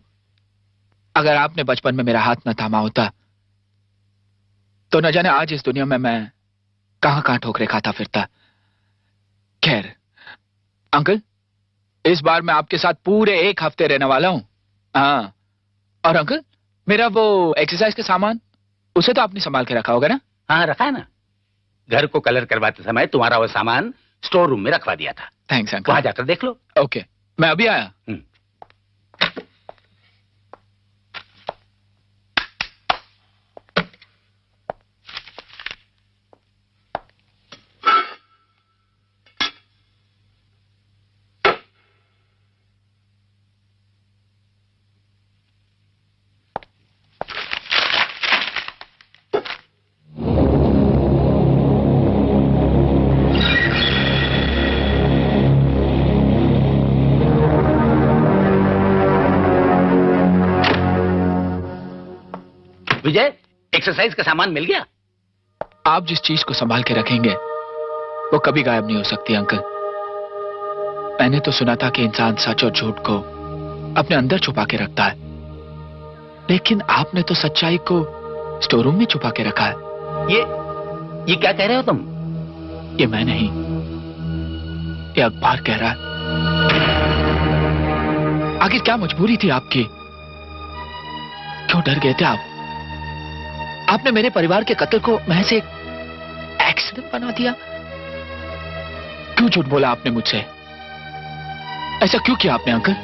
अगर आपने बचपन में मेरा हाथ न थामा होता तो न जाने आज इस दुनिया में मैं कहां कहां ठोकरे खाता फिरता। खैर अंकल, इस बार मैं आपके साथ पूरे 1 हफ्ते रहने वाला हूं। हाँ, और अंकल मेरा वो एक्सरसाइज का सामान, उसे तो आपने संभाल के रखा होगा ना? हाँ रखा है ना। घर को कलर करवाते समय तुम्हारा वो सामान स्टोर रूम में रखवा दिया था। Thanks uncle. वहां जाकर देख लो। ओके, मैं अभी आया। विजय, एक्सरसाइज का सामान मिल गया? आप जिस चीज को संभाल के रखेंगे वो कभी गायब नहीं हो सकती अंकल। मैंने तो सुना था कि इंसान सच और झूठ को अपने अंदर छुपा के रखता है, लेकिन आपने तो सच्चाई को स्टोर रूम में छुपा के रखा है। ये क्या कह रहे हो तुम? ये मैं नहीं, ये अखबार कह रहा है। आखिर क्या मजबूरी थी आपकी? क्यों डर गए थे आप? आपने मेरे परिवार के कत्ल को महज एक एक्सीडेंट बना दिया। क्यों झूठ बोला आपने मुझसे? ऐसा क्यों किया आपने अंकल?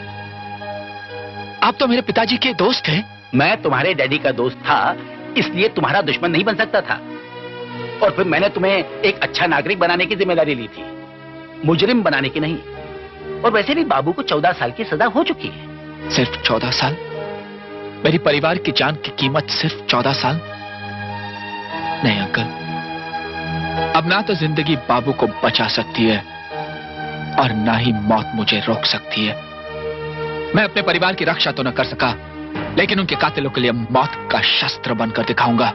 आप तो मेरे पिताजी के दोस्त थे। मैं तुम्हारे डैडी का दोस्त था, इसलिए तुम्हारा दुश्मन नहीं बन सकता था। और फिर मैंने तुम्हें एक अच्छा नागरिक बनाने की जिम्मेदारी ली थी, मुजरिम बनाने की नहीं। और वैसे भी बाबू को 14 साल की सजा हो चुकी है। सिर्फ 14 साल? मेरी परिवार की जान की कीमत सिर्फ 14 साल? नहीं अंकल, अब ना तो जिंदगी बाबू को बचा सकती है और ना ही मौत मुझे रोक सकती है। मैं अपने परिवार की रक्षा तो न कर सका, लेकिन उनके कातिलों के लिए मौत का शस्त्र बनकर दिखाऊंगा।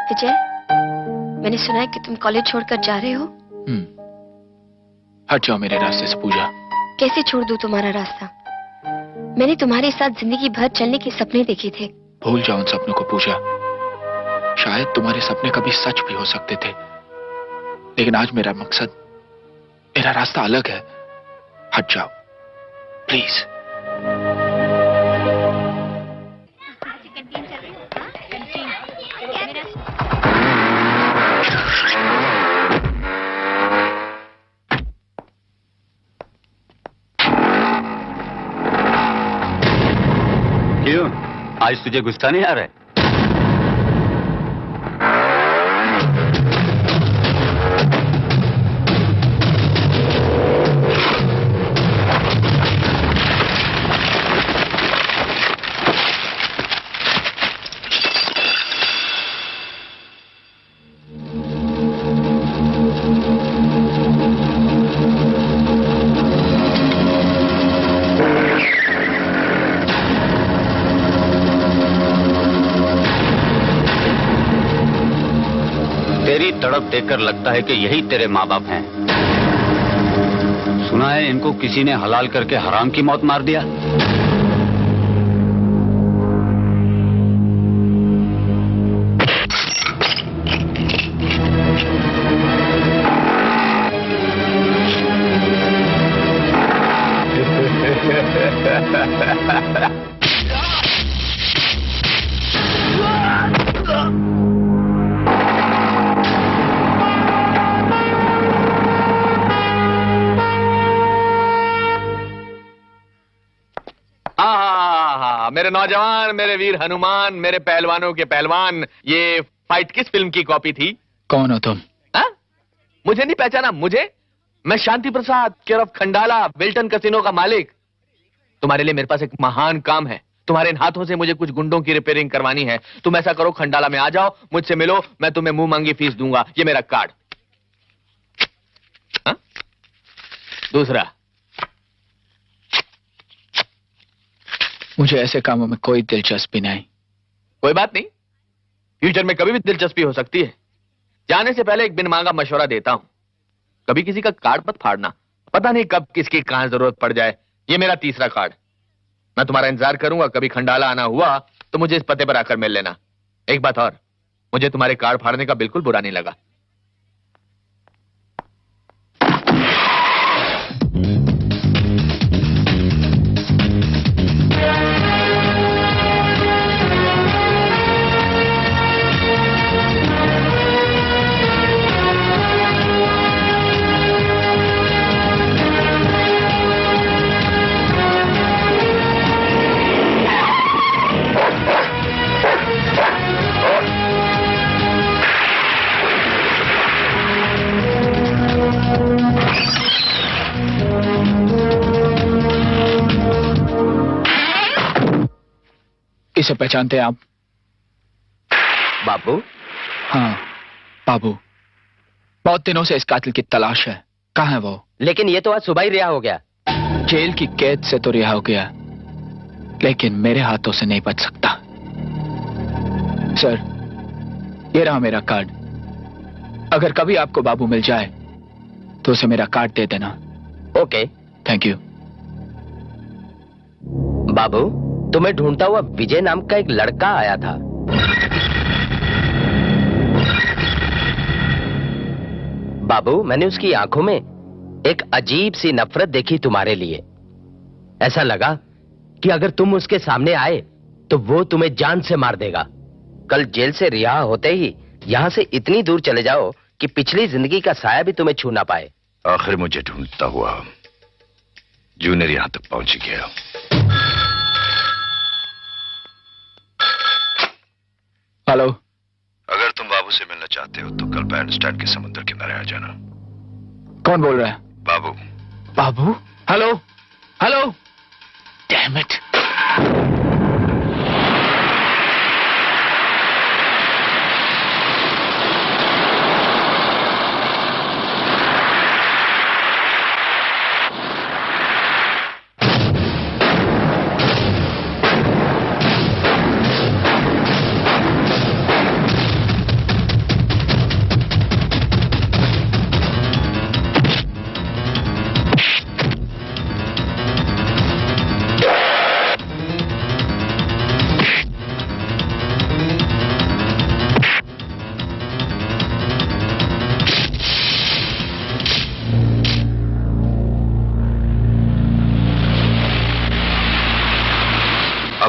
विजय, मैंने सुना है कि तुम कॉलेज छोड़कर जा रहे हो। हट जाओ मेरे रास्ते से पूजा। कैसे छोड़ दूं तुम्हारा रास्ता? मैंने तुम्हारे साथ जिंदगी भर चलने के सपने देखे थे। भूल जाओ उन सपनों को पूजा। शायद तुम्हारे सपने कभी सच भी हो सकते थे, लेकिन आज मेरा मकसद, मेरा रास्ता अलग है। हट जाओ प्लीज। क्यों, आज तुझे गुस्सा नहीं आ रहा है? तेरी तड़प देखकर लगता है कि यही तेरे माँ बाप हैं। सुना है इनको किसी ने हलाल करके हराम की मौत मार दिया। मेरे नौजवान, मेरे वीर हनुमान, मेरे पहलवानों के पहलवान, ये फाइट किस फिल्म की कॉपी थी? कौन हो तुम? मुझे नहीं पहचाना? मैं Shanti Prasad, care of Khandala, Wilton casino का मालिक। तुम्हारे लिए मेरे पास एक महान काम है। तुम्हारे इन हाथों से मुझे कुछ गुंडों की रिपेयरिंग करवानी है। तुम ऐसा करो, खंडाला में आ जाओ, मुझसे मिलो, मैं तुम्हें मुंह मांगी फीस दूंगा। ये मेरा कार्ड। दूसरा, मुझे ऐसे कामों में कोई दिलचस्पी नहीं। कोई बात नहीं, फ्यूचर में कभी भी दिलचस्पी हो सकती है। जाने से पहले एक बिन मांगा मशवरा देता हूं, कभी किसी का कार्ड मत फाड़ना, पता नहीं कब किसकी कहां जरूरत पड़ जाए। ये मेरा तीसरा कार्ड। मैं तुम्हारा इंतजार करूंगा, कभी खंडाला आना हुआ तो मुझे इस पते पर आकर मिल लेना। एक बात और, मुझे तुम्हारे कार्ड फाड़ने का बिल्कुल बुरा नहीं लगा। इसे पहचानते हैं आप? बाबू? हाँ, बाबू। बहुत दिनों से इस कातिल की तलाश है। कहाँ है वो? लेकिन ये तो आज सुबह ही रिहा हो गया। जेल की कैद से तो रिहा हो गया, लेकिन मेरे हाथों से नहीं बच सकता। सर, ये रहा मेरा कार्ड। अगर कभी आपको बाबू मिल जाए तो उसे मेरा कार्ड दे देना। Okay, thank you. बाबू, तुम्हें ढूंढता हुआ विजय नाम का एक लड़का आया था। बाबू, मैंने उसकी आंखों में एक अजीब सी नफरत देखी तुम्हारे लिए। ऐसा लगा कि अगर तुम उसके सामने आए तो वो तुम्हें जान से मार देगा। कल जेल से रिहा होते ही यहां से इतनी दूर चले जाओ कि पिछली जिंदगी का साया भी तुम्हें छू ना पाए। आखिर मुझे ढूंढता हुआ जूनियर यहां तक पहुंच गया। हेलो। अगर तुम बाबू से मिलना चाहते हो तो कल बैंड स्टैंड के समुद्र किनारे आ जाना। कौन बोल रहा है? बाबू। बाबू? Hello hello, damn it.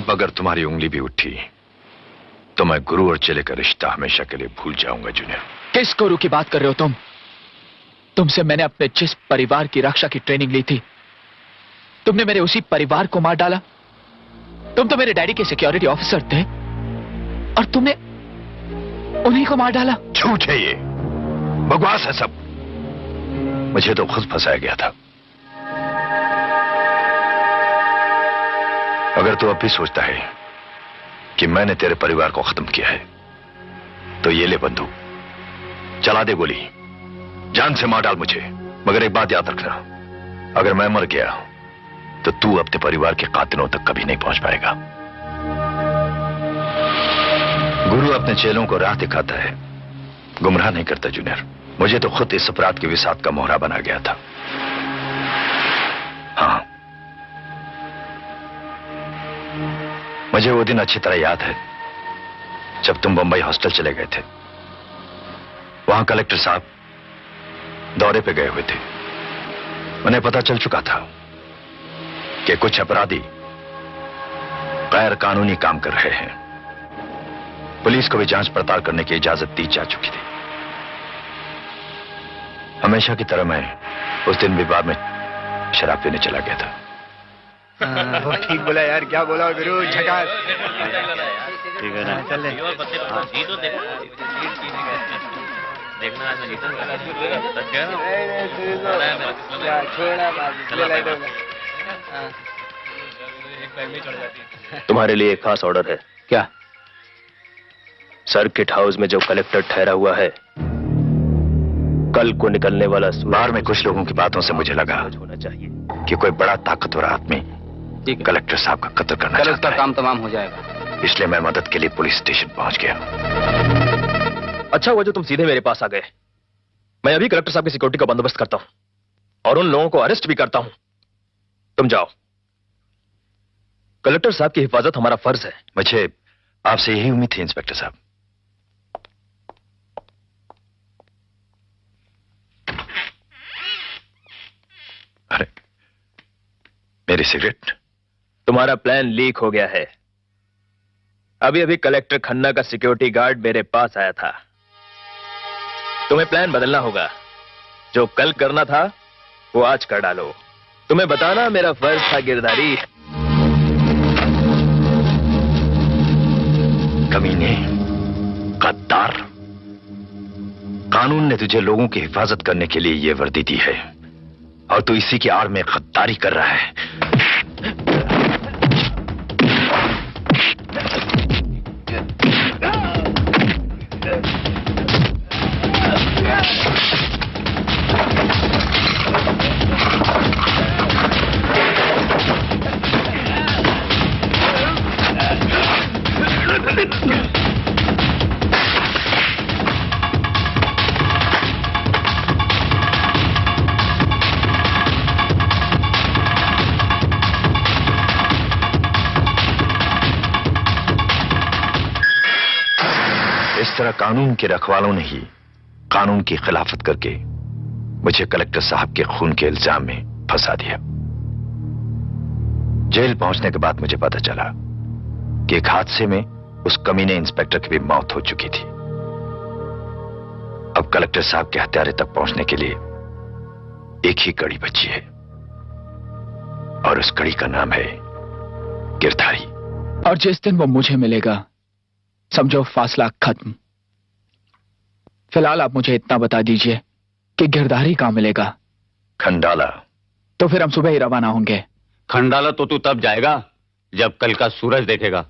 अब अगर तुम्हारी उंगली भी उठी तो मैं गुरु और चेले का रिश्ता हमेशा के लिए भूल जाऊंगा जूनियर। किस गुरु की बात कर रहे हो तुम? तुमसे मैंने अपने जिस परिवार की रक्षा की ट्रेनिंग ली थी, तुमने मेरे उसी परिवार को मार डाला। तुम तो मेरे डैडी के सिक्योरिटी ऑफिसर थे और तुमने उन्हीं को मार डाला। झूठ है ये, बकवास है सब। मुझे तो खुद फंसाया गया था। अगर तू अब भी सोचता है कि मैंने तेरे परिवार को खत्म किया है तो ये ले बंदूक, चला दे गोली, जान से मार डाल मुझे। मगर एक बात याद रखना, अगर मैं मर गया तो तू अपने परिवार के कातिलों तक कभी नहीं पहुंच पाएगा। गुरु अपने चेलों को राह दिखाता है, गुमराह नहीं करता जूनियर। मुझे तो खुद इस अपराध के विषाद का मोहरा बना गया था। हाँ, मुझे वो दिन अच्छी तरह याद है जब तुम बंबई हॉस्टल चले गए थे। वहां कलेक्टर साहब दौरे पे गए हुए थे। उन्हें पता चल चुका था कि कुछ अपराधी गैर कानूनी काम कर रहे हैं। पुलिस को भी जांच पड़ताल करने की इजाजत दी जा चुकी थी। हमेशा की तरह मैं उस दिन भी बार में शराब पीने चला गया था। वो ठीक बोला यार, क्या बोला गुरु, झकास। ठीक है ना, चल ले। तुम्हारे लिए एक खास ऑर्डर है। क्या? सर्किट हाउस में जो कलेक्टर ठहरा हुआ है, कल को निकलने वाला बाहर में कुछ लोगों की बातों से मुझे लगा होना चाहिए कि कोई बड़ा ताकतवर आदमी कलेक्टर साहब का कत्ल करना चाहता है। काम तमाम हो जाएगा। इसलिए मैं मदद के लिए पुलिस स्टेशन पहुंच गया। अच्छा हुआ जो तुम सीधे मेरे पास आ गए। मैं अभी कलेक्टर साहब की सिक्योरिटी का बंदोबस्त करता हूं और उन लोगों को अरेस्ट भी करता हूं। तुम जाओ। कलेक्टर साहब की हिफाजत हमारा फर्ज है। मुझे आपसे यही उम्मीद थी इंस्पेक्टर साहब। अरे मेरी सिगरेट। तुम्हारा प्लान लीक हो गया है। अभी अभी कलेक्टर खन्ना का सिक्योरिटी गार्ड मेरे पास आया था। तुम्हें प्लान बदलना होगा। जो कल करना था वो आज कर डालो। तुम्हें बताना मेरा फर्ज था गिरधारी। कमीने, गद्दार, कानून ने तुझे लोगों की हिफाजत करने के लिए यह वर्दी दी है और तू इसी की आड़ में गद्दारी कर रहा है। इस तरह कानून के रखवालों ने ही कानून की खिलाफत करके मुझे कलेक्टर साहब के खून के इल्जाम में फंसा दिया। जेल पहुंचने के बाद मुझे पता चला कि एक हादसे में उस कमीने इंस्पेक्टर की भी मौत हो चुकी थी। अब कलेक्टर साहब के हत्यारे तक पहुंचने के लिए एक ही कड़ी बची है और उस कड़ी का नाम है गिरधारी। और जिस दिन वो मुझे मिलेगा समझो फासला खत्म। फिलहाल आप मुझे इतना बता दीजिए कि गिरधारी कहां मिलेगा? खंडाला। तो फिर हम सुबह ही रवाना होंगे। खंडाला तो तू तब जाएगा जब कल का सूरज देखेगा।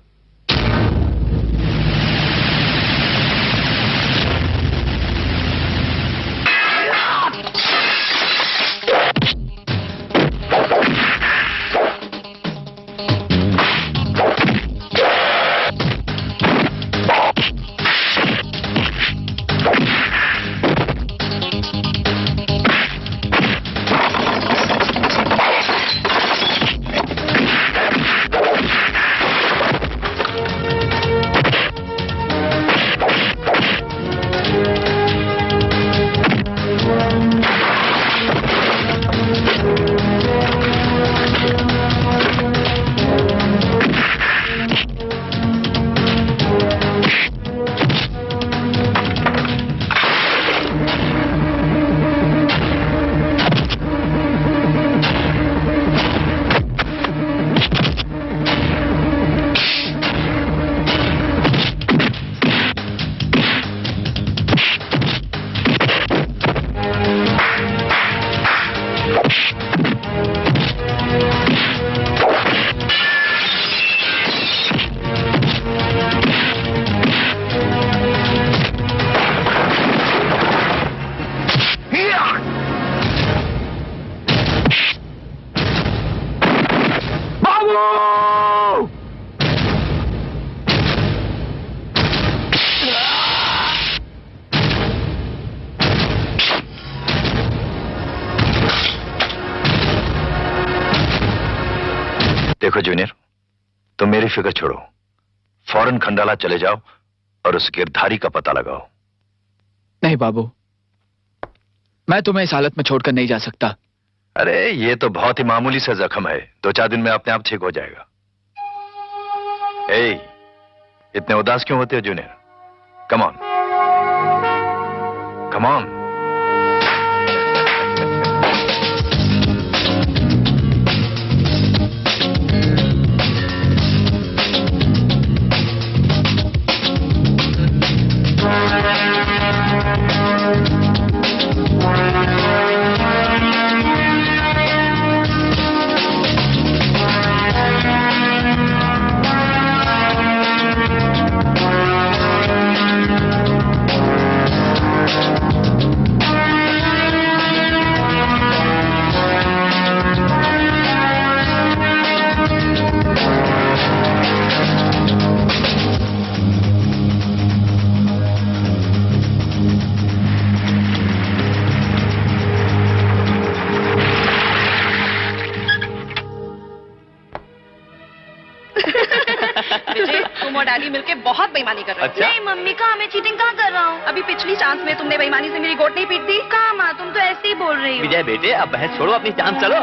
देखो जूनियर, तुम मेरी फिक्र छोड़ो, फौरन खंडाला चले जाओ और उस गिरधारी का पता लगाओ। नहीं बाबू, मैं तुम्हें इस हालत में छोड़कर नहीं जा सकता। अरे ये तो बहुत ही मामूली सा जख्म है, 2-4 दिन में अपने आप ठीक हो जाएगा। ए, इतने उदास क्यों होते हो junior? Come on, come on. मिलके बहुत बेईमानी कर रहे हो। अच्छा? नहीं मम्मी कहाँ, मैं चीटिंग कहाँ कर रहा हूँ? अभी पिछली चांस में तुमने बेईमानी से मेरी गोट नहीं पीट दी। कहाँ माँ, तुम तो ऐसे ही बोल रही हो। विजय बेटे, अब बहस छोड़ो, अपनी चांस चलो।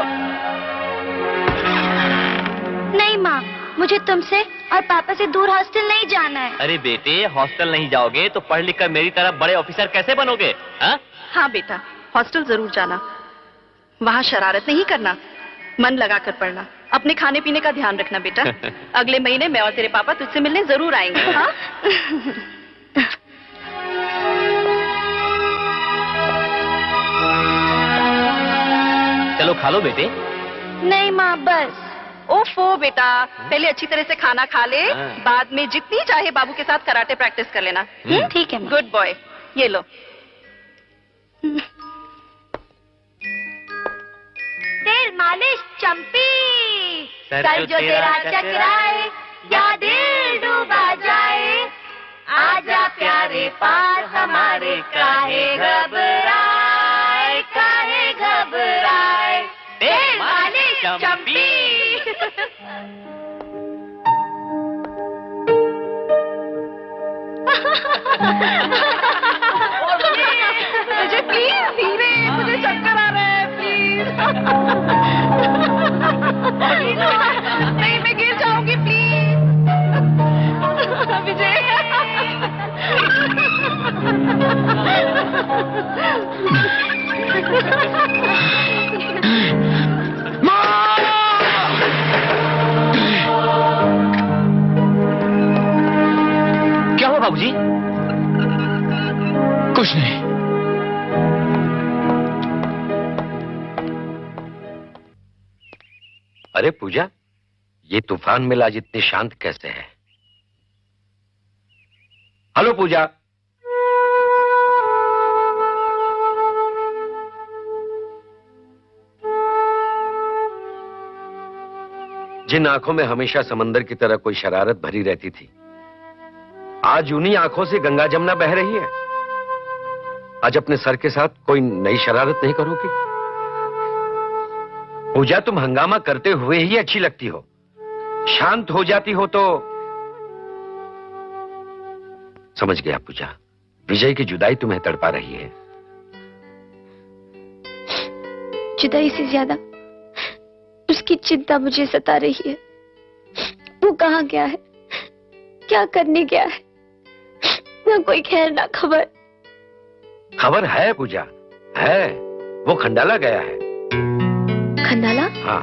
नहीं माँ, मुझे तुमसे और पापा से दूर हॉस्टल नहीं जाना है। अरे बेटे, हॉस्टल नहीं जाओगे तो पढ़ लिख कर मेरी तरह बड़े ऑफिसर कैसे बनोगे? हाँ बेटा, हॉस्टल जरूर जाना, वहाँ शरारत नहीं करना, मन लगा कर पढ़ना, अपने खाने पीने का ध्यान रखना बेटा। अगले महीने मैं और तेरे पापा तुझसे मिलने जरूर आएंगे। हाँ? चलो खा लो बेटे। नहीं माँ बस। ओफो बेटा, पहले अच्छी तरह से खाना खा ले, बाद में जितनी चाहे बाबू के साथ कराटे प्रैक्टिस कर लेना। ठीक है। गुड बॉय, ये लो। तेल मालिश चंपी, सर जो तेरा चकराए या दिल डूबा जाए, आजा प्यारे पास हमारे, काहे घबराए, काहे घबराए। तेल मालिश चंपी। मुझे प्लीज धीरे, मुझे चक्कर आ रहा है, प्लीज। नहीं मैं गिर जाऊंगी, प्लीज। विजय। क्या हुआ बाबूजी? कुछ नहीं। अरे पूजा, ये तूफान में आज इतनी शांत कैसे है? हेलो पूजा। जिन आंखों में हमेशा समंदर की तरह कोई शरारत भरी रहती थी, आज उन्हीं आंखों से गंगा जमुना बह रही है। आज अपने सर के साथ कोई नई शरारत नहीं करोगी? पूजा, तुम हंगामा करते हुए ही अच्छी लगती हो, शांत हो जाती हो तो। समझ गया पूजा, विजय की जुदाई तुम्हें तड़पा रही है। जुदाई से ज्यादा उसकी चिंता मुझे सता रही है। वो कहाँ गया है, क्या करने गया है, ना कोई खैर ना खबर। खबर है पूजा, है। वो खंडाला गया है। खंडाला? हाँ।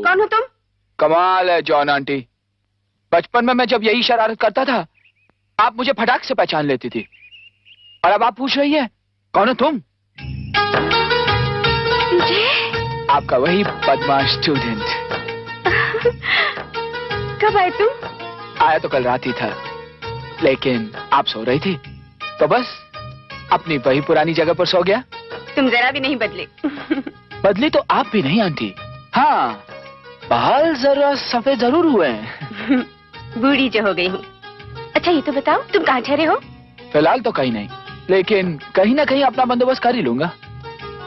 कौन हो तुम? कमाल है जॉन आंटी, बचपन में मैं जब यही शरारत करता था, आप मुझे फटाक से पहचान लेती थी, और अब आप पूछ रही है कौन हो तुम? आपका वही बदमाश स्टूडेंट। कब आए तुम? आया तो कल रात ही था, लेकिन आप सो रही थी तो बस अपनी वही पुरानी जगह पर सो गया। तुम जरा भी नहीं बदले। बदली तो आप भी नहीं आंटी। हाँ, बाल जरा सफेद जरूर हुए हैं। बूढ़ी जो हो गई हूँ। अच्छा ये तो बताओ, तुम कहाँ ठहरे हो? फिलहाल तो कहीं नहीं, लेकिन कहीं ना कहीं अपना बंदोबस्त कर ही लूंगा।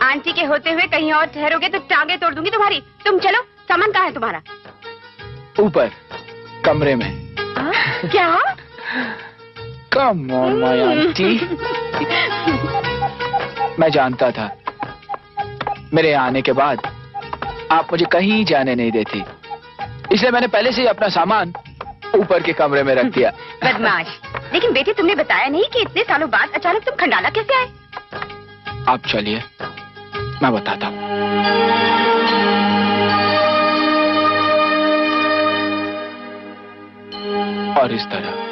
आंटी के होते हुए कहीं और ठहरोगे तो टांगे तोड़ दूंगी तुम्हारी। तुम चलो, सामान कहाँ है तुम्हारा? ऊपर कमरे में। क्या? Come on my aunty. मैं जानता था मेरे आने के बाद आप मुझे कहीं जाने नहीं देती, इसलिए मैंने पहले से ही अपना सामान ऊपर के कमरे में रख दिया। बदमाश। लेकिन बेटे तुमने बताया नहीं कि इतने सालों बाद अचानक तुम खंडाला कैसे आए? आप चलिए, मैं बताता हूँ। और इस तरह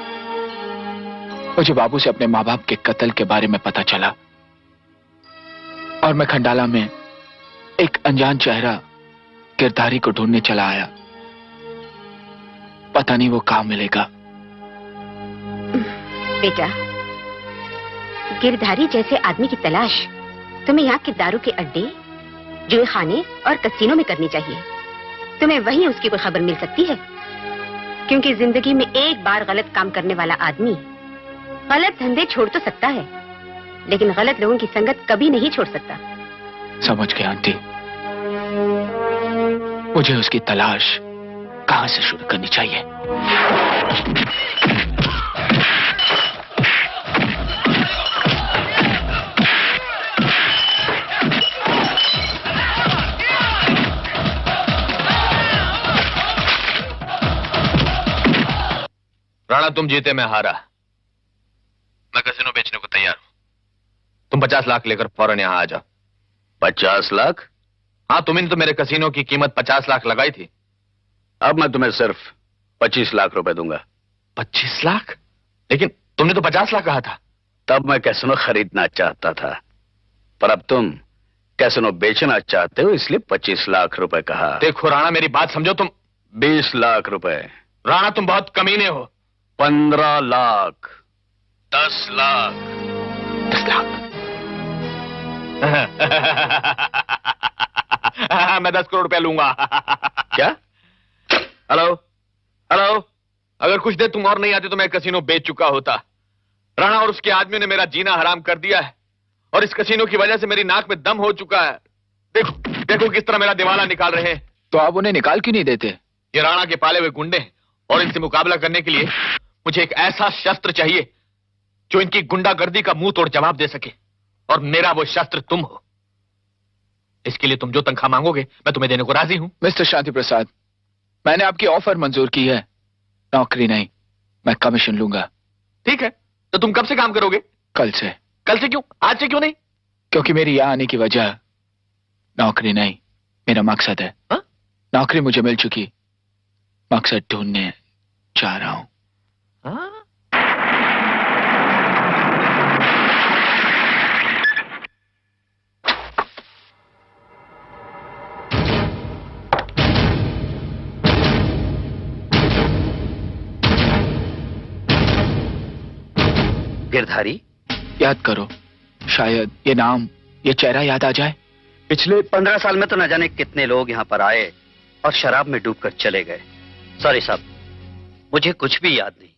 मुझे बाबू से अपने माँ बाप के कत्ल के बारे में पता चला और मैं खंडाला में एक अनजान चेहरा गिरधारी को ढूंढने चला आया। पता नहीं वो कहाँ मिलेगा। बेटा, गिरधारी जैसे आदमी की तलाश तुम्हें यहाँ के दारू के अड्डे, जुए खाने और कसीनों में करनी चाहिए। तुम्हें वहीं उसकी कोई खबर मिल सकती है, क्योंकि जिंदगी में एक बार गलत काम करने वाला आदमी गलत धंधे छोड़ तो सकता है, लेकिन गलत लोगों की संगत कभी नहीं छोड़ सकता। समझ गया आंटी। मुझे उसकी तलाश कहां से शुरू करनी चाहिए? राणा, तुम जीते, मैं हारा। मैं कसिनो बेचने को तैयार हूं। तुम 50 लाख लेकर फौरन यहां आ जाओ। 50 लाख? हाँ, तुमने तो मेरे कसिनो की कीमत 50 लाख लगाई थी। अब मैं तुम्हें सिर्फ 25 लाख रुपए दूंगा। 25 लाख? लेकिन तुमने तो 50 लाख कहा था। तब मैं कैसिनो खरीदना चाहता था, पर अब तुम कैसिनो बेचना चाहते हो, इसलिए 25 लाख रुपए कहा। देखो राणा, मेरी बात समझो। तुम 20 लाख रुपए। राणा, तुम बहुत कमीने हो। 15 लाख। 10 लाख। 10 लाख। मैं 10 करोड़ रुपया लूंगा। क्या? हेलो हेलो, अगर कुछ देर तुम और नहीं आते तो मैं कसिनो बेच चुका होता। राणा और उसके आदमियों ने मेरा जीना हराम कर दिया है, और इस कसिनो की वजह से मेरी नाक में दम हो चुका है। देखो देखो किस तरह मेरा दिवाला निकाल रहे हैं। तो आप उन्हें निकाल क्यों नहीं देते? ये राणा के पाले हुए गुंडे हैं, और इनसे मुकाबला करने के लिए मुझे एक ऐसा शस्त्र चाहिए जो इनकी गुंडागर्दी का मुंह तोड़ जवाब दे सके, और मेरा वो शस्त्र तुम हो। इसके लिए तुम जो तनख्वाह मांगोगे मैं तुम्हें देने को राजी हूं। मिस्टर शांति प्रसाद, मैंने आपकी ऑफर मंजूर की है। नौकरी नहीं, मैं कमीशन लूंगा। ठीक है, तो तुम कब से काम करोगे? कल से। कल से क्यों? आज से क्यों नहीं? क्योंकि मेरी यहाँ आने की वजह नौकरी नहीं, मेरा मकसद है। हा? नौकरी मुझे मिल चुकी, मकसद ढूंढने जा रहा हूं। गिरधारी? याद करो, शायद ये नाम, ये चेहरा याद आ जाए। पिछले 15 साल में तो न जाने कितने लोग यहाँ पर आए और शराब में डूबकर चले गए। सॉरी साहब, मुझे कुछ भी याद नहीं।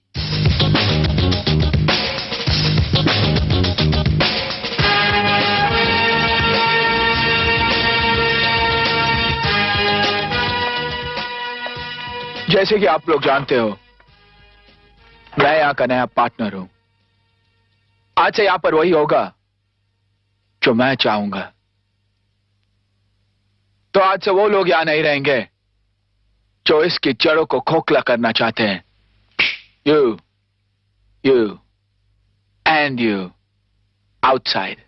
जैसे कि आप लोग जानते हो, मैं यहाँ का नया पार्टनर हूं। आज से यहां पर वही होगा जो मैं चाहूंगा। तो आज से वो लोग यहां नहीं रहेंगे जो इसकी जड़ों को खोखला करना चाहते हैं। You and you outside.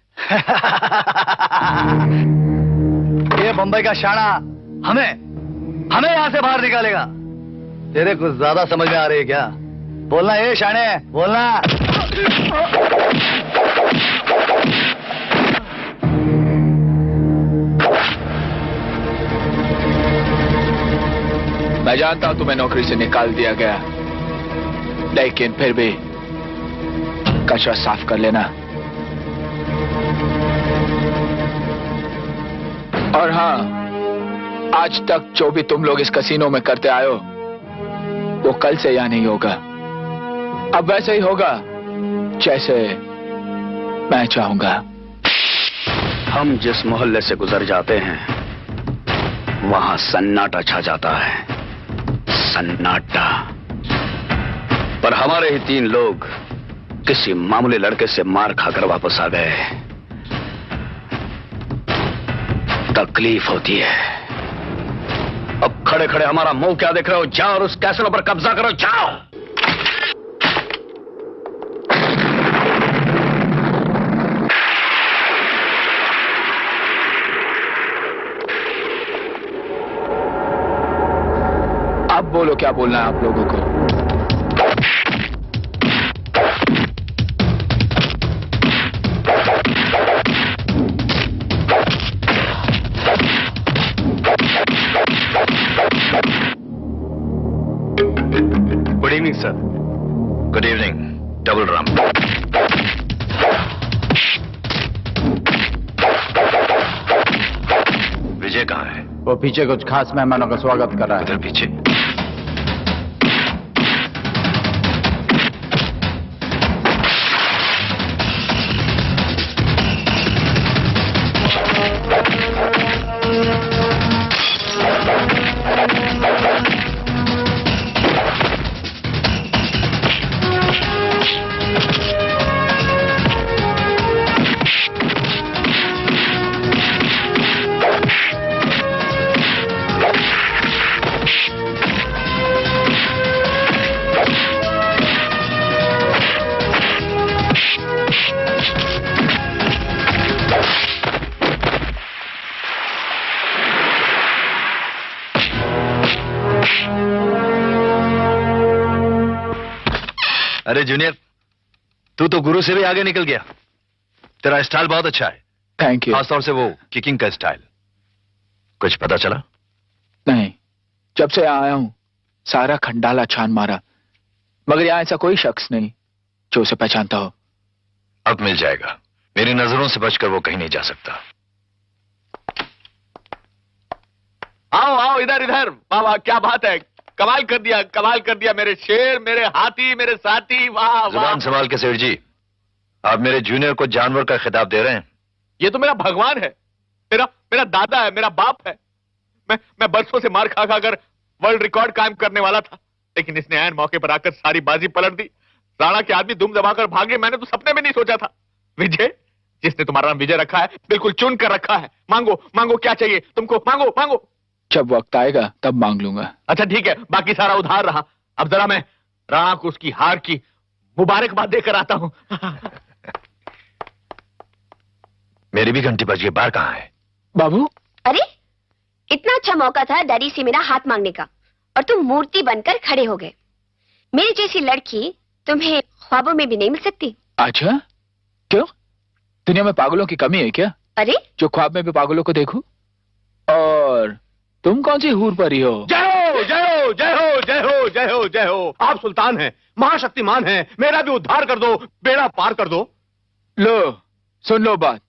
ये बंबई का शाना हमें यहां से बाहर निकालेगा। तेरे कुछ ज्यादा समझ में आ रही है क्या? बोलना ये शाने, बोलना। मैं जानता हूं तुम्हें नौकरी से निकाल दिया गया, लेकिन फिर भी कचरा साफ कर लेना और हाँ, आज तक जो भी तुम लोग इस कसीनो में करते आए हो वो कल से यहाँ नहीं होगा। अब वैसे ही होगा जैसे मैं चाहूंगा। हम जिस मोहल्ले से गुजर जाते हैं वहां सन्नाटा छा जाता है, सन्नाटा। पर हमारे ही 3 लोग किसी मामूली लड़के से मार खाकर वापस आ गए। तकलीफ होती है। अब खड़े खड़े हमारा मुंह क्या देख रहे हो? जाओ और उस कैसिनो पर कब्जा करो, जाओ। अब बोलो क्या बोलना है आप लोगों को। Good evening sir. Good evening double Ram. Vijay कहाँ है? वो पीछे कुछ खास मेहमानों का स्वागत कर रहा है। इधर पीछे। अरे जूनियर, तू तो गुरु से भी आगे निकल गया। तेरा स्टाइल बहुत अच्छा है। Thank you. खासतौर से वो किकिंग का स्टाइल। कुछ पता चला? नहीं, जब से आया हूं सारा खंडाला छान मारा, मगर यहाँ ऐसा कोई शख्स नहीं जो उसे पहचानता हो। अब मिल जाएगा। मेरी नजरों से बचकर वो कहीं नहीं जा सकता। आओ आओ, इधर इधर। वाह वाह, क्या बात है, कमाल कर दिया, कमाल कर दिया मेरे शेर, मेरे हाथी, मेरे साथी। वाह वाह। जुबान संभाल के सेठ जी, आप मेरे जूनियर को जानवर का खिताब दे रहे हैं। ये तो मेरा भगवान है, मेरा दादा है, मेरा बाप है। मैं बरसों से मार खा खाकर वर्ल्ड रिकॉर्ड कायम करने वाला था, लेकिन इसने ऐन मौके पर आकर सारी बाजी पलट दी। राणा के आदमी दुम दबाकर भागे, मैंने तो सपने में नहीं सोचा था। विजय, जिसने तुम्हारा नाम विजय रखा है, बिल्कुल चुन कर रखा है। मांगो मांगो, क्या चाहिए तुमको, मांगो मांगो। जब वक्त आएगा तब मांग लूंगा। अच्छा ठीक है, बाकी सारा उधार रहा। अब जरा मैं राणा को उसकी हार की मुबारकबाद देकर आता हूं। मेरी भी घंटी बज गई। बाहर कहाँ है? बाबू, अरे इतना अच्छा मौका था डैडी से मेरा हाथ मांगने का, और तुम मूर्ति बनकर खड़े हो गए। मेरी जैसी लड़की तुम्हें ख्वाबों में भी नहीं मिल सकती। अच्छा, क्यों? दुनिया में पागलों की कमी है क्या? अरे जो ख्वाब में भी पागलों को देखूं? और तुम कौन सी हूर परी हो? जय हो जय हो जय हो जय हो जय हो जय हो। आप सुल्तान हैं, महाशक्तिमान हैं, मेरा भी उद्धार कर दो, बेड़ा पार कर दो। लो सुन लो बात,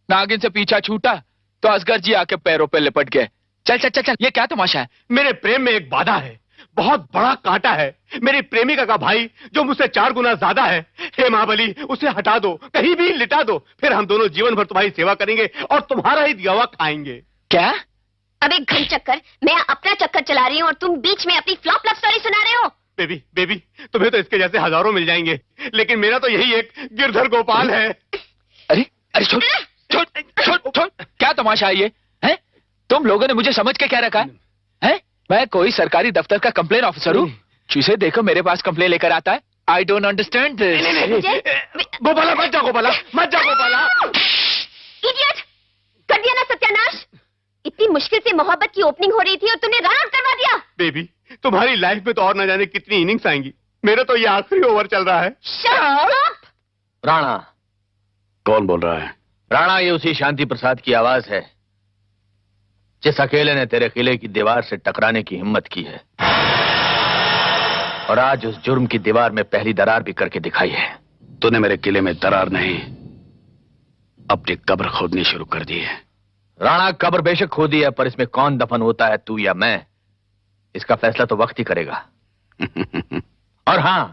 नागिन से पीछा छूटा तो असगर जी आके पैरों पे लिपट गए। चल चल चल चल, ये क्या तमाशा है? मेरे प्रेम में एक बाधा है, बहुत बड़ा कांटा है। मेरी प्रेमिका का भाई जो मुझसे 4 गुना ज्यादा है, हे महाबली, उसे हटा दो, कहीं भी लिटा दो, फिर हम दोनों जीवन भर तुम्हारी सेवा करेंगे और तुम्हारा ही दिया हुआ खाएंगे। क्या? अबे घन चक्कर, मैं अपना चक्कर चला रही हूँ और तुम बीच में अपनी फ्लॉप लव स्टोरी सुना रहे हो। बेबी बेबी, तुम्हें तो इसके जैसे हजारों मिल जाएंगे, लेकिन मेरा तो यही एक गिरधर गोपाल है। अरे अरे छोड़ छोड़ छोड़ छोड़, क्या तमाशा है ये? हैं? तुम लोगों ने मुझे समझ के क्या रखा है? हैं? मैं कोई सरकारी दफ्तर का कंप्लेन ऑफिसर हूँ जिसे देखो मेरे पास कंप्लेन लेकर आता है? I don't understand this. Gopala मत जाओ, गोपाला मत जाओ, गोपाला। इडियट, कर दिया ना सत्यानाश। इतनी मुश्किल से मोहब्बत की ओपनिंग हो रही थी और तुमने रन आउट करवा दिया। बेबी, तुम्हारी लाइफ में तो और न जाने कितनी इनिंग्स आएंगी, मेरा तो ये आखिरी ओवर चल रहा है। राणा। कौन बोल रहा है? राणा, ये उसी शांति प्रसाद की आवाज है जिस अकेले ने तेरे किले की दीवार से टकराने की हिम्मत की है, और आज उस जुर्म की दीवार में पहली दरार भी करके दिखाई है। तूने मेरे किले में दरार नहीं, अपनी कब्र खोदनी शुरू कर दी है। राणा कब्र बेशक खोदी है, पर इसमें कौन दफन होता है, तू या मैं, इसका फैसला तो वक्त ही करेगा। और हां,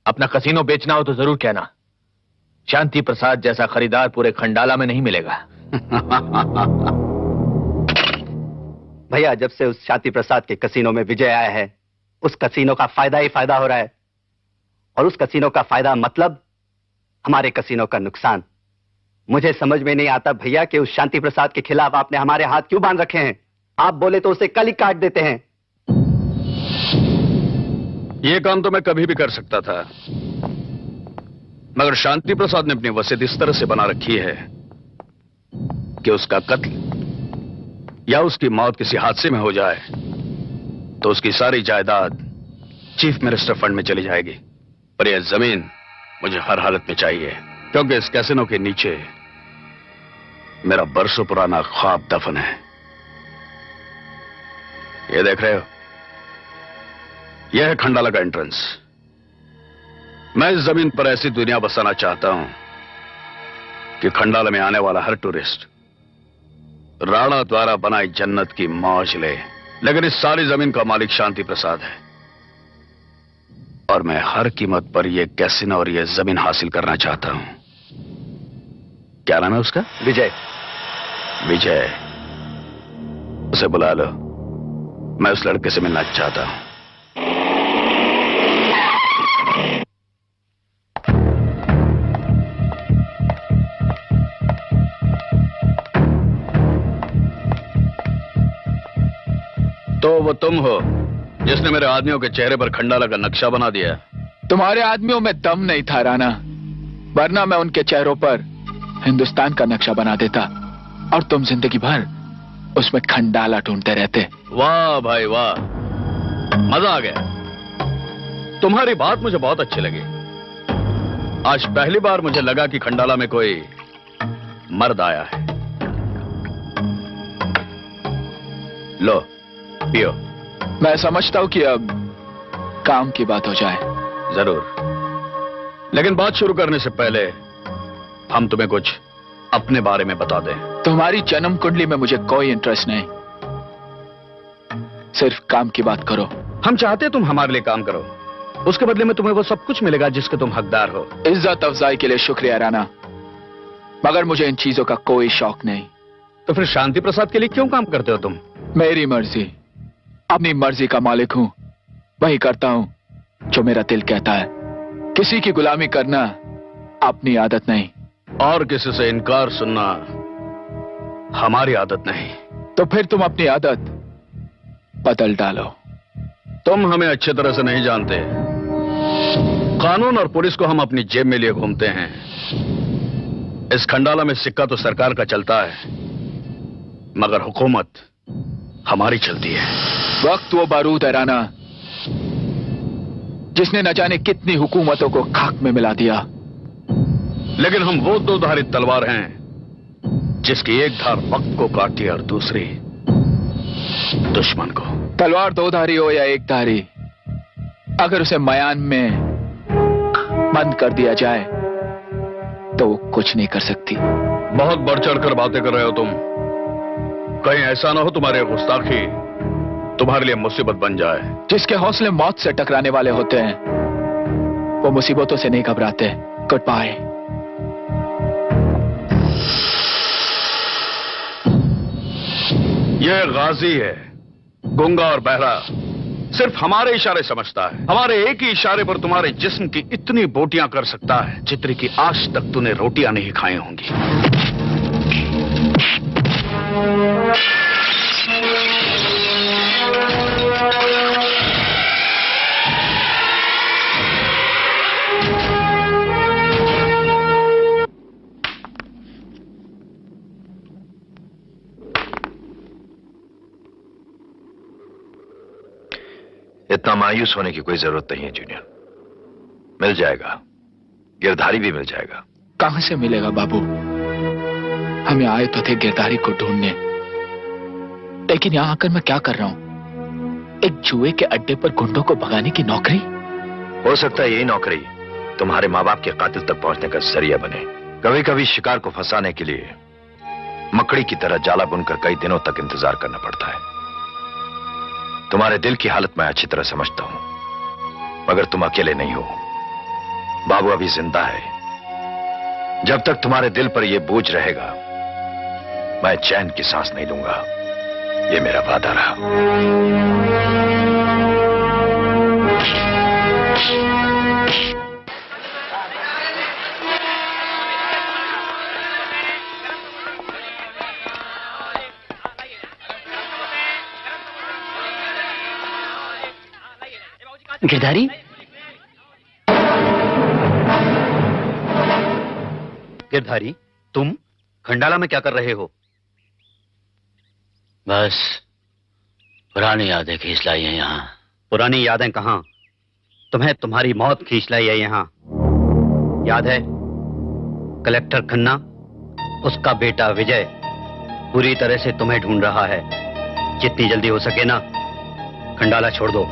अपना कसीनो बेचना हो तो जरूर कहना। शांति प्रसाद जैसा खरीदार पूरे खंडाला में नहीं मिलेगा। भैया, जब से उस शांति प्रसाद के कसीनो में विजय आया है, उस कसीनो का फायदा ही फायदा हो रहा है। और उस कसीनो का फायदा मतलब हमारे कसीनो का नुकसान। मुझे समझ में नहीं आता भैया कि उस शांति प्रसाद के खिलाफ आपने हमारे हाथ क्यों बांध रखे हैं। आप बोले तो उसे कल ही काट देते हैं। यह काम तो मैं कभी भी कर सकता था, मगर शांति प्रसाद ने अपनी वसीयत इस तरह से बना रखी है कि उसका कत्ल या उसकी मौत किसी हादसे में हो जाए तो उसकी सारी जायदाद चीफ मिनिस्टर फंड में चली जाएगी। पर यह जमीन मुझे हर हालत में चाहिए, क्योंकि इस कैसीनो के नीचे मेरा बरसों पुराना ख्वाब दफन है। ये देख रहे हो, यह है खंडाला का एंट्रेंस। मैं इस जमीन पर ऐसी दुनिया बसाना चाहता हूं कि खंडाला में आने वाला हर टूरिस्ट राणा द्वारा बनाई जन्नत की मौज ले। लेकिन इस सारी जमीन का मालिक शांति प्रसाद है, और मैं हर कीमत पर यह कैसीनो और यह जमीन हासिल करना चाहता हूं। क्या नाम है उसका? विजय। विजय, उसे बुला लो, मैं उस लड़के से मिलना चाहता हूं। तो वो तुम हो जिसने मेरे आदमियों के चेहरे पर खंडाला का नक्शा बना दिया। तुम्हारे आदमियों में दम नहीं था राणा, वरना मैं उनके चेहरों पर हिंदुस्तान का नक्शा बना देता और तुम जिंदगी भर उसमें खंडाला ढूंढते रहते। वाह भाई वाह, मजा आ गया। तुम्हारी बात मुझे बहुत अच्छी लगी। आज पहली बार मुझे लगा कि खंडाला में कोई मर्द आया है। लो पियो। मैं समझता हूं कि अब काम की बात हो जाए। जरूर, लेकिन बात शुरू करने से पहले हम तुम्हें कुछ अपने बारे में बता दें। तुम्हारी जन्म कुंडली में मुझे कोई इंटरेस्ट नहीं, सिर्फ काम की बात करो। हम चाहते तुम हमारे लिए काम करो, उसके बदले में तुम्हें वो सब कुछ मिलेगा जिसके तुम हकदार हो। इज्जत अफजाई के लिए शुक्रिया राणा, मगर मुझे इन चीजों का कोई शौक नहीं। तो फिर शांति प्रसाद के लिए क्यों काम करते हो तुम? मेरी मर्जी, अपनी मर्जी का मालिक हूं, वही करता हूं जो मेरा दिल कहता है। किसी की गुलामी करना अपनी आदत नहीं, और किसी से इनकार सुनना हमारी आदत नहीं। तो फिर तुम अपनी आदत बदल डालो। तुम हमें अच्छे तरह से नहीं जानते। कानून और पुलिस को हम अपनी जेब में लिए घूमते हैं। इस खंडाला में सिक्का तो सरकार का चलता है, मगर हुकूमत हमारी चलती है। वक्त वो बारूद है राणा जिसने न जाने कितनी हुकूमतों को खाक में मिला दिया। लेकिन हम वो दो धारी तलवार हैं जिसकी एक धार वक्त को काटती है और दूसरी दुश्मन को। तलवार दो धारी हो या एक धारी, अगर उसे मयान में बंद कर दिया जाए तो वो कुछ नहीं कर सकती। बहुत बढ़ चढ़कर बातें कर रहे हो तुम। कहीं ऐसा ना हो तुम्हारे गुस्ताखी तुम्हारे लिए मुसीबत बन जाए। जिसके हौसले मौत से टकराने वाले होते हैं वो मुसीबतों से नहीं घबराते। Goodbye. यह गाजी है, गूंगा और बहरा, सिर्फ हमारे इशारे समझता है। हमारे एक ही इशारे पर तुम्हारे जिस्म की इतनी बोटियां कर सकता है जितनी कि आज तक तूने रोटियां नहीं खाई होंगी। इतना मायूस होने की कोई जरूरत नहीं है जूनियर, मिल जाएगा, गिरधारी भी मिल जाएगा। कहां से मिलेगा बाबू? हम आए तो थे गिरधारी को ढूंढने, लेकिन यहां आकर मैं क्या कर रहा हूं? एक जुए के अड्डे पर गुंडों को भगाने की नौकरी? हो सकता है यही नौकरी तुम्हारे माँ बाप के कातिल तक पहुंचने का जरिया बने। कभी कभी शिकार को फंसाने के लिए मकड़ी की तरह जाला बुनकर कई दिनों तक इंतजार करना पड़ता है। तुम्हारे दिल की हालत मैं अच्छी तरह समझता हूं, मगर तुम अकेले नहीं हो। बाबू अभी जिंदा है। जब तक तुम्हारे दिल पर यह बोझ रहेगा, मैं चैन की सांस नहीं लूंगा। यह मेरा वादा रहा। गिरधारी, गिरधारी, तुम खंडाला में क्या कर रहे हो? बस पुरानी यादें खींच लाई हैं यहाँ। पुरानी यादें कहां? तुम्हें तुम्हारी मौत खींच लाई है यहाँ। याद है कलेक्टर खन्ना, उसका बेटा विजय पूरी तरह से तुम्हें ढूंढ रहा है। जितनी जल्दी हो सके ना, खंडाला छोड़ दो।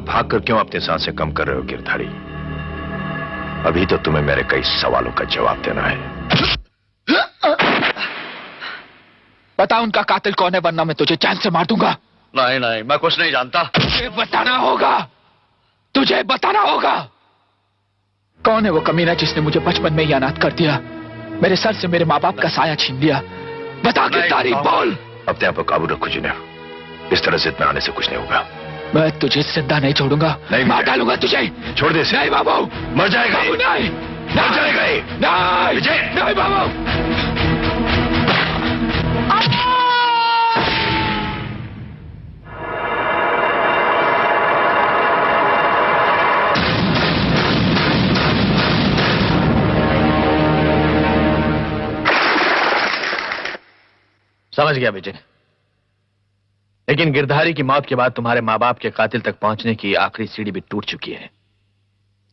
भाग कर क्यों अपनी सांसें कम कर रहे हो गिरधारी? अभी तो तुम्हें मेरे कई सवालों का जवाब देना है। बता उनका कातिल कौन है, वरना मैं तुझे चैन से मार दूंगा। नहीं नहीं, मैं कुछ नहीं जानता। तुझे बताना होगा, तुझे बताना होगा। कौन है वो कमीना जिसने मुझे बचपन में ही अनाथ कर दिया, मेरे सर से मेरे माँ बाप का साया छीन लिया? बता गिरधारी, बोल। अपने आप को काबू रखो जूनियर। इस तरह जिद में आने से कुछ नहीं होगा। मैं तुझे जिंदा नहीं छोड़ूंगा, नहीं मार डालूंगा तुझे। छोड़ दे। नहीं बाबू, मर जाएगा। बाबू नहीं, मर जाएगा। नहीं विजय, नहीं बाबू। समझ गया विजय, लेकिन गिरधारी की मौत के बाद तुम्हारे माँ बाप के कातिल तक पहुंचने की आखिरी सीढ़ी भी टूट चुकी है।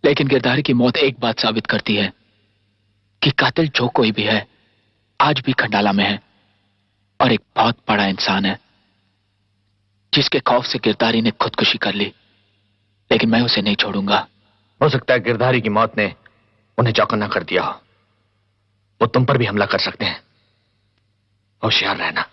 लेकिन गिरधारी की मौत एक बात साबित करती है कि कातिल जो कोई भी है, आज भी खंडाला में है और एक बहुत बड़ा इंसान है, जिसके खौफ से गिरधारी ने खुदकुशी कर ली। लेकिन मैं उसे नहीं छोड़ूंगा। हो सकता है गिरधारी की मौत ने उन्हें चौकन्ना कर दिया हो। वो तुम पर भी हमला कर सकते हैं, होशियार रहना।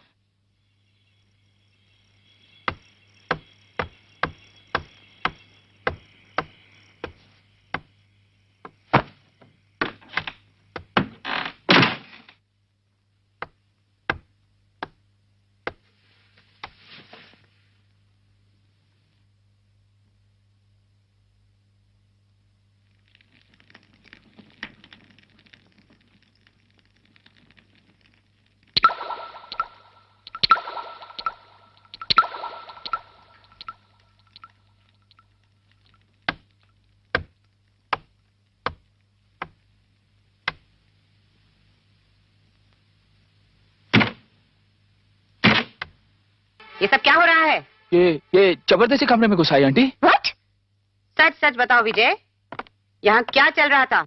ये सब क्या हो रहा है? ये जबरदस्ती कमरे में घुस आई आंटी। What? सच सच बताओ विजय, यहाँ क्या चल रहा था?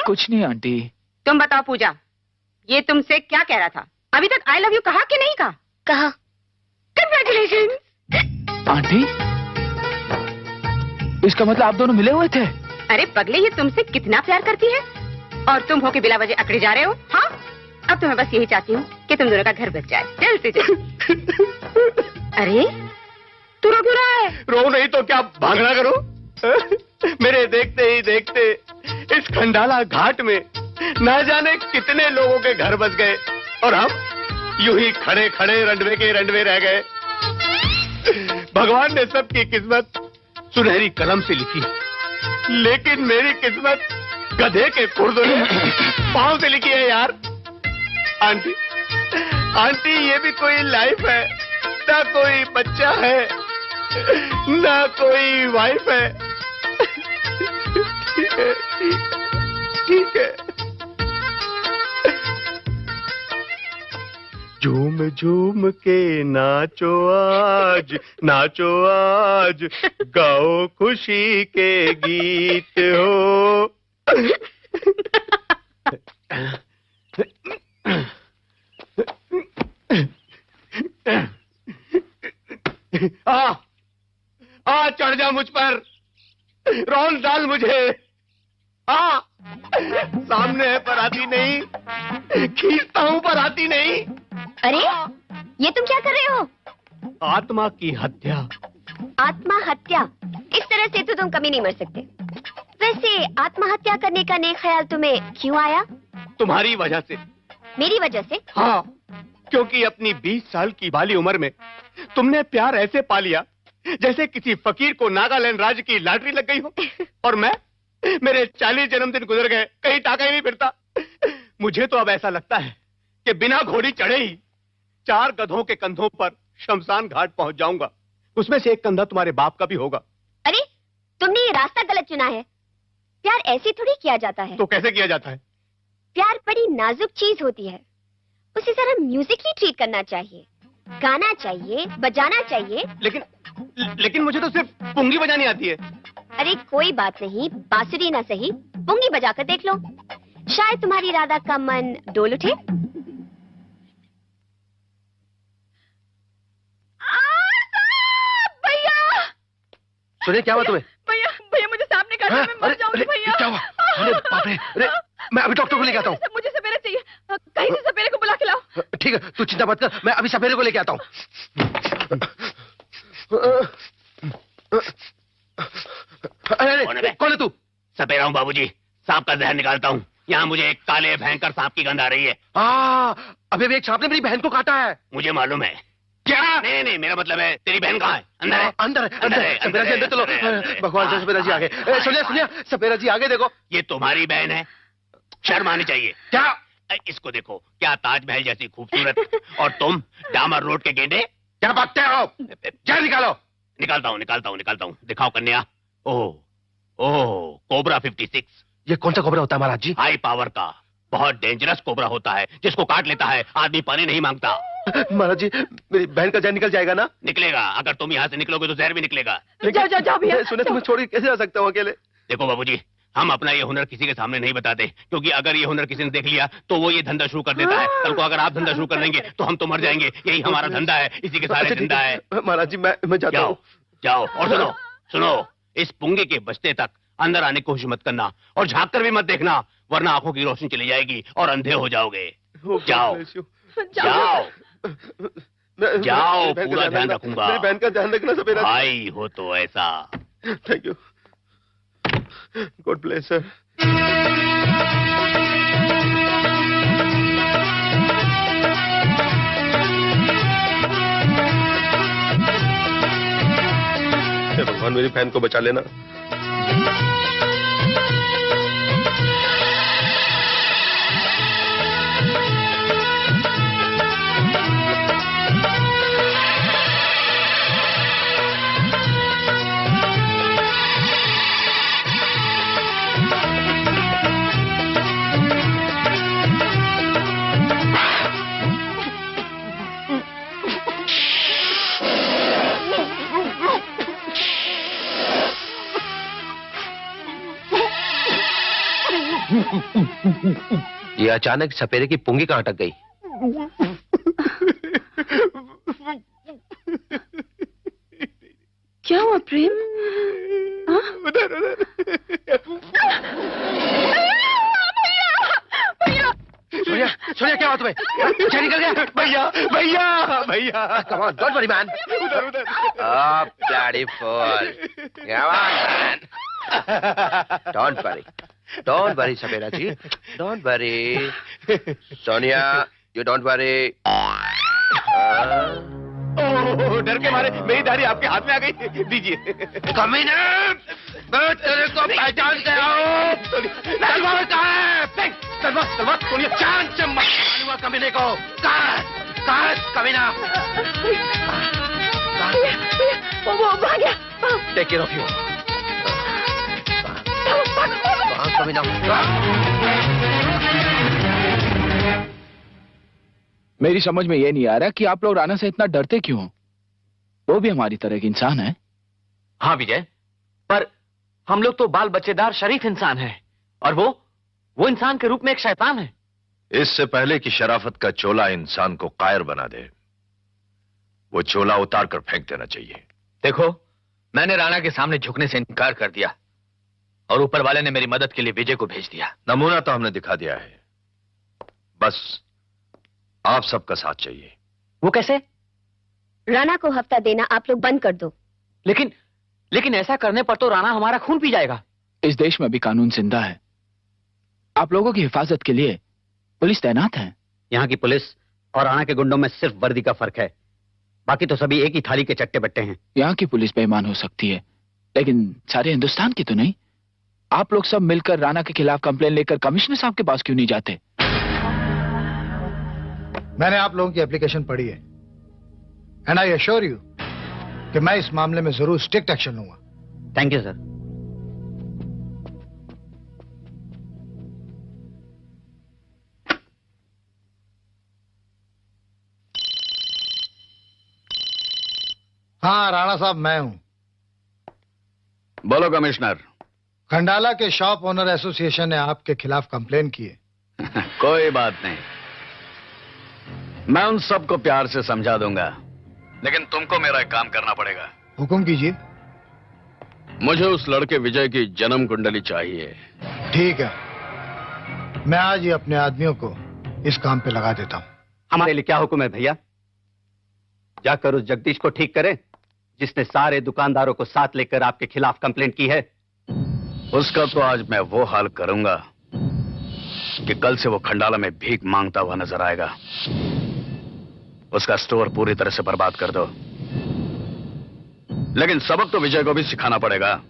कुछ नहीं आंटी। तुम बताओ पूजा, ये तुमसे क्या कह रहा था? अभी तक आई लव यू कहा कि नहीं कहा? कहा। Congratulations! आंटी, इसका मतलब आप दोनों मिले हुए थे? अरे पगले, ये तुमसे कितना प्यार करती है और तुम हो के बिला वजह अकड़े जा रहे हो? हाँ, अब तो मैं बस यही चाहती हूँ कि तुम दोनों का घर बच जाए, जल्द से जल्द। अरे तू रो क्यों रहा है? रो नहीं तो क्या भागना करो? मेरे देखते ही देखते इस खंडाला घाट में न जाने कितने लोगों के घर बस गए और हम यूं ही खड़े खड़े रंडवे के रंडवे रह गए। भगवान ने सबकी किस्मत सुनहरी कलम से लिखी, लेकिन मेरी किस्मत गधे के खुर्द ने पांव से लिखी है यार। आंटी आंटी, ये भी कोई लाइफ है? ना कोई बच्चा है, ना कोई वाइफ है। ठीक है, ठीक है। झूम झूम के नाचो आज, नाचो आज, गाओ खुशी के गीत हो। चढ़ जा मुझ पर, रौन डाल मुझे। सामने है पर आती नहीं, खींचता हूं पर आती नहीं। अरे ये तुम क्या कर रहे हो? आत्मा की हत्या। आत्मा हत्या? इस तरह से तो तुम कभी नहीं मर सकते। वैसे आत्महत्या करने का नेक ख्याल तुम्हें क्यों आया? तुम्हारी वजह से। मेरी वजह से? हाँ, क्योंकि अपनी 20 साल की बाली उम्र में तुमने प्यार ऐसे पा लिया जैसे किसी फकीर को नागालैंड राज्य की लॉटरी लग गई हो। और मेरे 40 जन्मदिन गुजर गए, कहीं टाका ही नहीं फिरता। मुझे तो अब ऐसा लगता है कि बिना घोड़ी चढ़े ही 4 गधों के कंधों पर शमशान घाट पहुंच जाऊंगा। उसमें से एक कंधा तुम्हारे बाप का भी होगा। अरे तुमने ये रास्ता गलत चुना है। प्यार ऐसे थोड़ी किया जाता है। तो कैसे किया जाता है? प्यार बड़ी नाजुक चीज होती है, उसे जरा म्यूजिकली ट्रीट करना चाहिए, गाना चाहिए, बजाना चाहिए। लेकिन मुझे तो सिर्फ पुंगी बजानी आती है। अरे कोई बात नहीं, बांसुरी ना सही, पुंगी बजाकर देख लो, शायद तुम्हारी राधा का मन डोल उठे। भैया सुनिए, क्या हुआ तुम्हें? भैया मुझे सांप ने काटा, मैं मर जाऊंगी भैया। क्या हुआ? अरे बाप रे, अरे मैं अभी डॉक्टर को लेके आता हूँ। मुझे सपेरा चाहिए, कहीं से सपेरे को बुला के लाओ। ठीक है, तू चिंता मत कर, मैं अभी सपेरे को लेके आता हूँ। अरे कौन है तू? सपेरा हूँ बाबूजी, सांप का जहर निकालता हूँ। यहाँ मुझे एक काले भयंकर सांप की गंध आ रही है। अभी एक सांप ने मेरी बहन को काटा है। मुझे मालूम है। क्या? नहीं, मेरा मतलब है तेरी बहन कहाँ है? अंदर है? अंदर है। सपेरा जी अंदर चलो। भगवान से सपेरा जी आ गए। सुनिए सपेरा जी आगे देखो। ये तुम्हारी बहन है? शर्म आनी चाहिए। क्या? इसको देखो, क्या ताजमहल जैसी खूबसूरत, और तुम डामर रोड के गेंडे। क्या बातें हो? क्या निकालो? निकालता हूँ। दिखाओ कन्या। ओह कोबरा 56। ये कौन सा कोबरा होता है महाराज जी? हाई पावर का, बहुत डेंजरस कोबरा होता है, जिसको काट लेता है आदमी पानी नहीं मांगता। महाराज जी, मेरी बहन का जान निकल जाएगा ना? निकलेगा, अगर तुम यहाँ से निकलोगे तो जहर भी निकलेगा। जाओ भैया। सुने, तुम्हें छोड़ कैसे जा सकता हूँ अकेले? देखो बाबूजी, हम अपना ये हुनर किसी के सामने नहीं बताते, क्योंकि अगर ये हुनर किसी ने देख लिया तो वो ये धंधा शुरू कर देता है। कल को अगर आप धंधा शुरू कर देंगे तो हम तो मर जाएंगे। यही हमारा धंधा है, इसी के सारे धंधा है। महाराज जी मैं जाता हूँ। जाओ। और सुनो, इस पुंगे के बचते तक अंदर आने की कोशिश मत करना, और झाँक कर भी मत देखना, वरना आंखों की रोशनी चली जाएगी और अंधे हो जाओगे। जाओ, पूरा ध्यान रखूंगा। मेरी बहन का ध्यान रखना सपेरा। भाई हो तो ऐसा। Thank you, God bless sir. भगवान मेरी बहन को बचा लेना। ये अचानक सपेरे की पुंगी कहाँ अटक गई? क्या हुआ प्रेम? सोनिया क्या हुआ तुम्हें? क्या निकल गया? भैया come on, don't worry man. Oh, bloody fool. Come on, man. Don't worry, सपेरा ji. Don't worry. Sonia, you don't worry. डर के मारे मेरी दाढ़ी आपके हाथ में आ गई। दीजिए। कमीना! मैं तेरे को पहचान गया हूँ। तलवार कहाँ है? तलवार सोनिया, जान से मार हुआ कमीने को। कहाँ है कमीना? वो भाग गया। Take care of you. कमीना। मेरी समझ में ये नहीं आ रहा कि आप लोग राणा से इतना डरते क्यों? वो भी हमारी तरह के इंसान है। हाँ विजय, पर हम लोग तो बाल बच्चेदार शरीफ इंसान हैं, और वो इंसान के रूप में एक शैतान है। इससे पहले कि शराफत का चोला इंसान को कायर बना दे, वो चोला उतार कर फेंक देना चाहिए। देखो, मैंने राणा के सामने झुकने से इनकार कर दिया, और ऊपर वाले ने मेरी मदद के लिए विजय को भेज दिया। नमूना तो हमने दिखा दिया है, बस आप सबका साथ चाहिए। वो कैसे? राणा को हफ्ता देना आप लोग बंद कर दो। लेकिन ऐसा करने पर तो राणा हमारा खून पी जाएगा। इस देश में अभी कानून जिंदा है। आप लोगों की हिफाजत के लिए पुलिस तैनात है। यहाँ की पुलिस और राणा के गुंडों में सिर्फ वर्दी का फर्क है, बाकी तो सभी एक ही थाली के चट्टे बट्टे हैं। यहाँ की पुलिस बेईमान हो सकती है, लेकिन सारे हिंदुस्तान की तो नहीं। आप लोग सब मिलकर राणा के खिलाफ कंप्लेन लेकर कमिश्नर साहब के पास क्यों नहीं जाते? मैंने आप लोगों की एप्लीकेशन पढ़ी है, एंड आई एश्योर यू कि मैं इस मामले में जरूर स्ट्रिक्ट एक्शन लूंगा। Thank you sir. हाँ राणा साहब, मैं हूं। बोलो कमिश्नर। खंडाला के शॉप ओनर एसोसिएशन ने आपके खिलाफ कंप्लेन की है। कोई बात नहीं, मैं उन सबको प्यार से समझा दूंगा, लेकिन तुमको मेरा एक काम करना पड़ेगा। हुक्म कीजिए। मुझे उस लड़के विजय की जन्म कुंडली चाहिए। ठीक है, मैं आज ही अपने आदमियों को इस काम पे लगा देता हूं। हमारे लिए क्या हुक्म है भैया? जाकर उस जगदीश को ठीक करें जिसने सारे दुकानदारों को साथ लेकर आपके खिलाफ कंप्लेंट की है। उसका तो आज मैं वो हाल करूंगा कि कल से वो खंडाला में भीख मांगता हुआ नजर आएगा। उसका स्टोर पूरी तरह से बर्बाद कर दो, लेकिन सबक तो विजय को भी सिखाना पड़ेगा,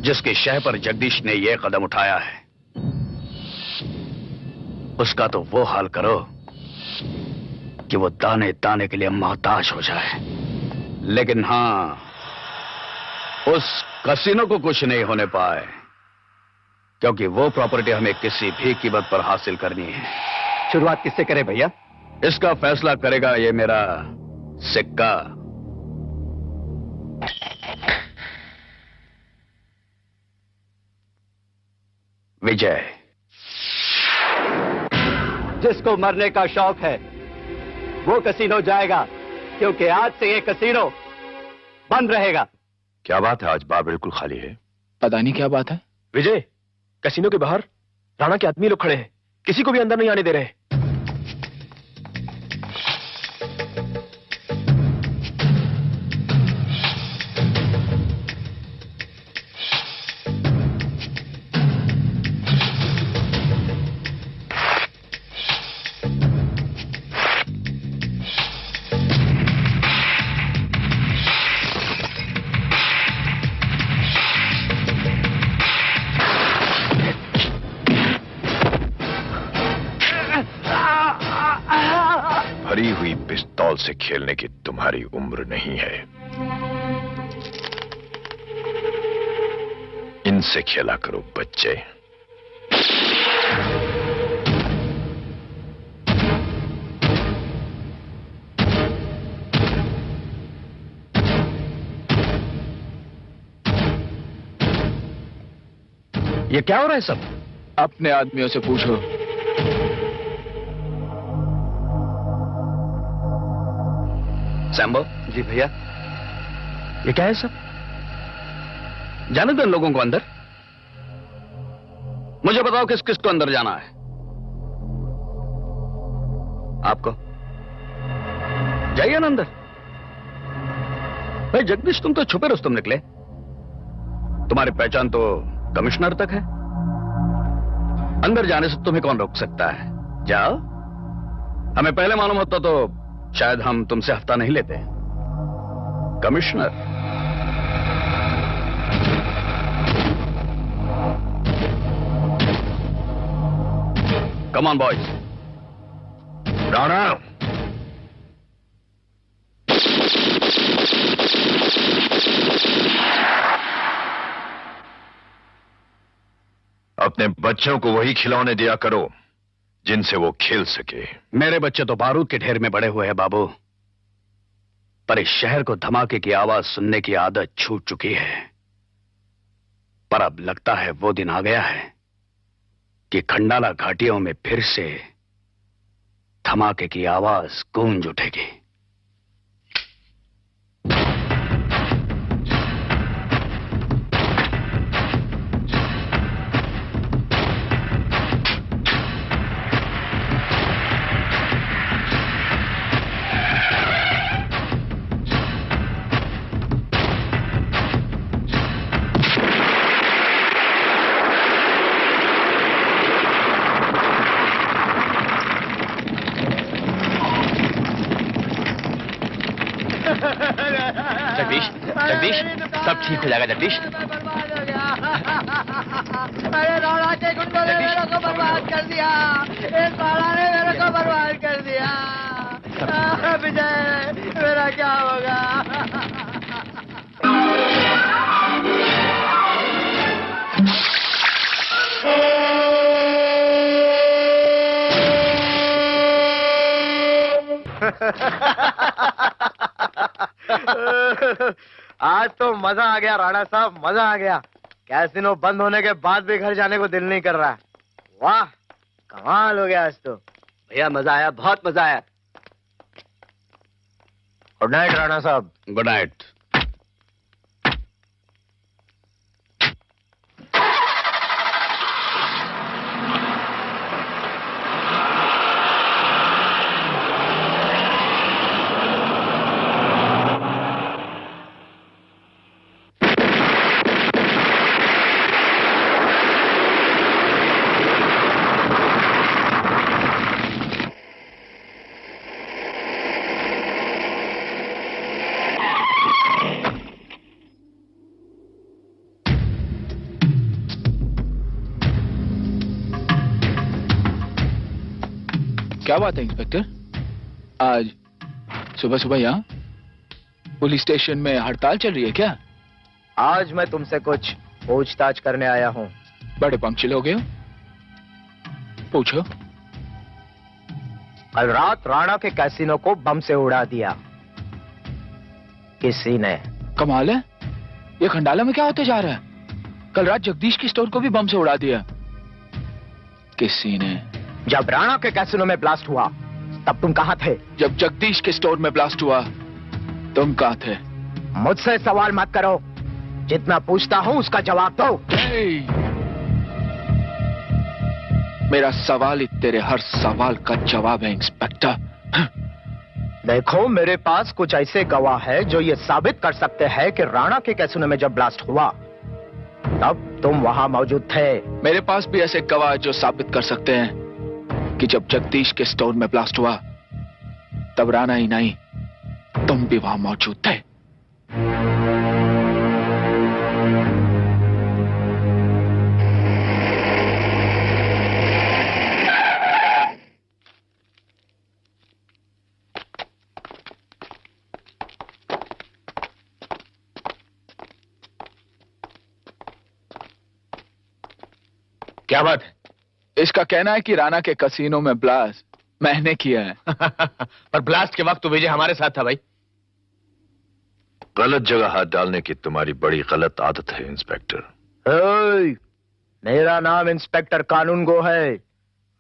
जिसकी शह पर जगदीश ने यह कदम उठाया है। उसका तो वो हाल करो कि वो दाने दाने के लिए मोहताज हो जाए। लेकिन हां, उस कसिनो को कुछ नहीं होने पाए, क्योंकि वो प्रॉपर्टी हमें किसी भी कीमत पर हासिल करनी है। शुरुआत किससे करें भैया? इसका फैसला करेगा ये मेरा सिक्का। विजय। जिसको मरने का शौक है वो कसीनो जाएगा, क्योंकि आज से ये कसीनो बंद रहेगा। क्या बात है, आज बार बिल्कुल खाली है। पता नहीं क्या बात है। विजय, कसीनो के बाहर राणा के आदमी लोग खड़े हैं, किसी को भी अंदर नहीं आने दे रहे। भरी हुई पिस्तौल से खेलने की तुम्हारी उम्र नहीं है। इनसे खेला करो बच्चे। ये क्या हो रहा है सब? अपने आदमियों से पूछो। सैम्बो। जी भैया। ये क्या है सब? जाने दो लोगों को अंदर। मुझे बताओ किस किस को अंदर जाना है? आपको जाइए ना अंदर। भाई जगदीश, तुम तो छुपे रुस्तम निकले। तुम्हारी पहचान तो कमिश्नर तक है। अंदर जाने से तुम्हें कौन रोक सकता है? जाओ। हमें पहले मालूम होता तो शायद हम तुमसे हफ्ता नहीं लेते। Commissioner, come on boys. Rana, अपने बच्चों को वही खिलौने दिया करो जिनसे वो खेल सके। मेरे बच्चे तो बारूद के ढेर में बड़े हुए हैं बाबू, पर इस शहर को धमाके की आवाज सुनने की आदत छूट चुकी है। पर अब लगता है वो दिन आ गया है कि खंडाला घाटियों में फिर से धमाके की आवाज गूंज उठेगी। जगदीश, जगदीश, सब ठीक हो जाएगा जगदीश। अरे राणा के गुंडों ने मेरे को बर्बाद कर दिया, इस राणा ने मेरे को बर्बाद कर दिया। विजय, मेरा क्या होगा? आज तो मजा आ गया राणा साहब, मजा आ गया। कैसीनो बंद होने के बाद भी घर जाने को दिल नहीं कर रहा। वाह, कमाल हो गया आज तो। भैया मजा आया, बहुत मजा आया। गुड नाइट राणा साहब। Good night. क्या बात है इंस्पेक्टर, आज सुबह सुबह यहाँ पुलिस स्टेशन में हड़ताल चल रही है क्या? आज मैं तुमसे कुछ पूछताछ करने आया हूँ। बड़े पंक्चुअल हो गए हो, पूछो। कल रात राणा के कैसीनो को बम से उड़ा दिया किसी ने। कमाल है, ये खंडाला में क्या होते जा रहा है? कल रात जगदीश के स्टोर को भी बम से उड़ा दिया किसी ने। जब राणा के कैसीनो में ब्लास्ट हुआ तब तुम कहाँ थे? जब जगदीश के स्टोर में ब्लास्ट हुआ तुम कहाँ थे? मुझसे सवाल मत करो, जितना पूछता हूँ उसका जवाब दो। मेरा सवाल ही तेरे हर सवाल का जवाब है इंस्पेक्टर। देखो, मेरे पास कुछ ऐसे गवाह है जो ये साबित कर सकते हैं कि राणा के कैसीनो में जब ब्लास्ट हुआ तब तुम वहां मौजूद थे। मेरे पास भी ऐसे गवाह जो साबित कर सकते हैं कि जब जगदीश के स्टोर में ब्लास्ट हुआ तब राणा ही नहीं, तुम भी वहां मौजूद थे। क्या बात है? इसका कहना है कि राणा के कैसीनो में ब्लास्ट मैंने किया है। पर ब्लास्ट के वक्त तो विजय हमारे साथ था भाई। गलत जगह हाथ डालने की तुम्हारी बड़ी गलत आदत है इंस्पेक्टर। मेरा नाम इंस्पेक्टर कानून गो है।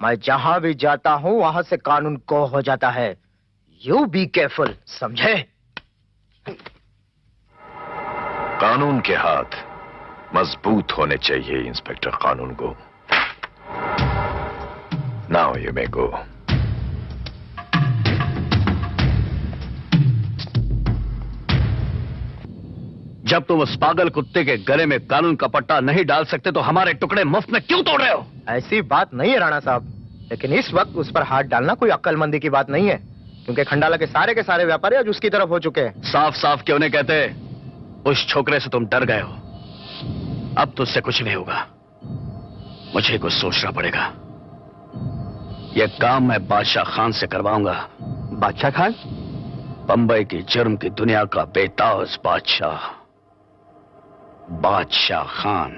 मैं जहां भी जाता हूं वहां से कानून को हो जाता है। यू बी केयरफुल, समझे? कानून के हाथ मजबूत होने चाहिए इंस्पेक्टर कानून गो। Now you may go. जब तुम उस पागल कुत्ते के गले में कानून का पट्टा नहीं डाल सकते तो हमारे टुकड़े मुफ्त में क्यों तोड़ रहे हो? ऐसी बात नहीं है राणा साहब, लेकिन इस वक्त उस पर हाथ डालना कोई अक्लमंदी की बात नहीं है, क्योंकि खंडाला के सारे व्यापारी आज उसकी तरफ हो चुके हैं। साफ साफ क्यों नहीं कहते? उस छोकरे से तुम डर गए हो, अब तुझसे कुछ नहीं होगा। मुझे कुछ सोचना पड़ेगा। यह काम मैं बादशाह खान से करवाऊंगा। बादशाह खान? बंबई की जुर्म की दुनिया का बेताज बादशाह, बादशाह खान।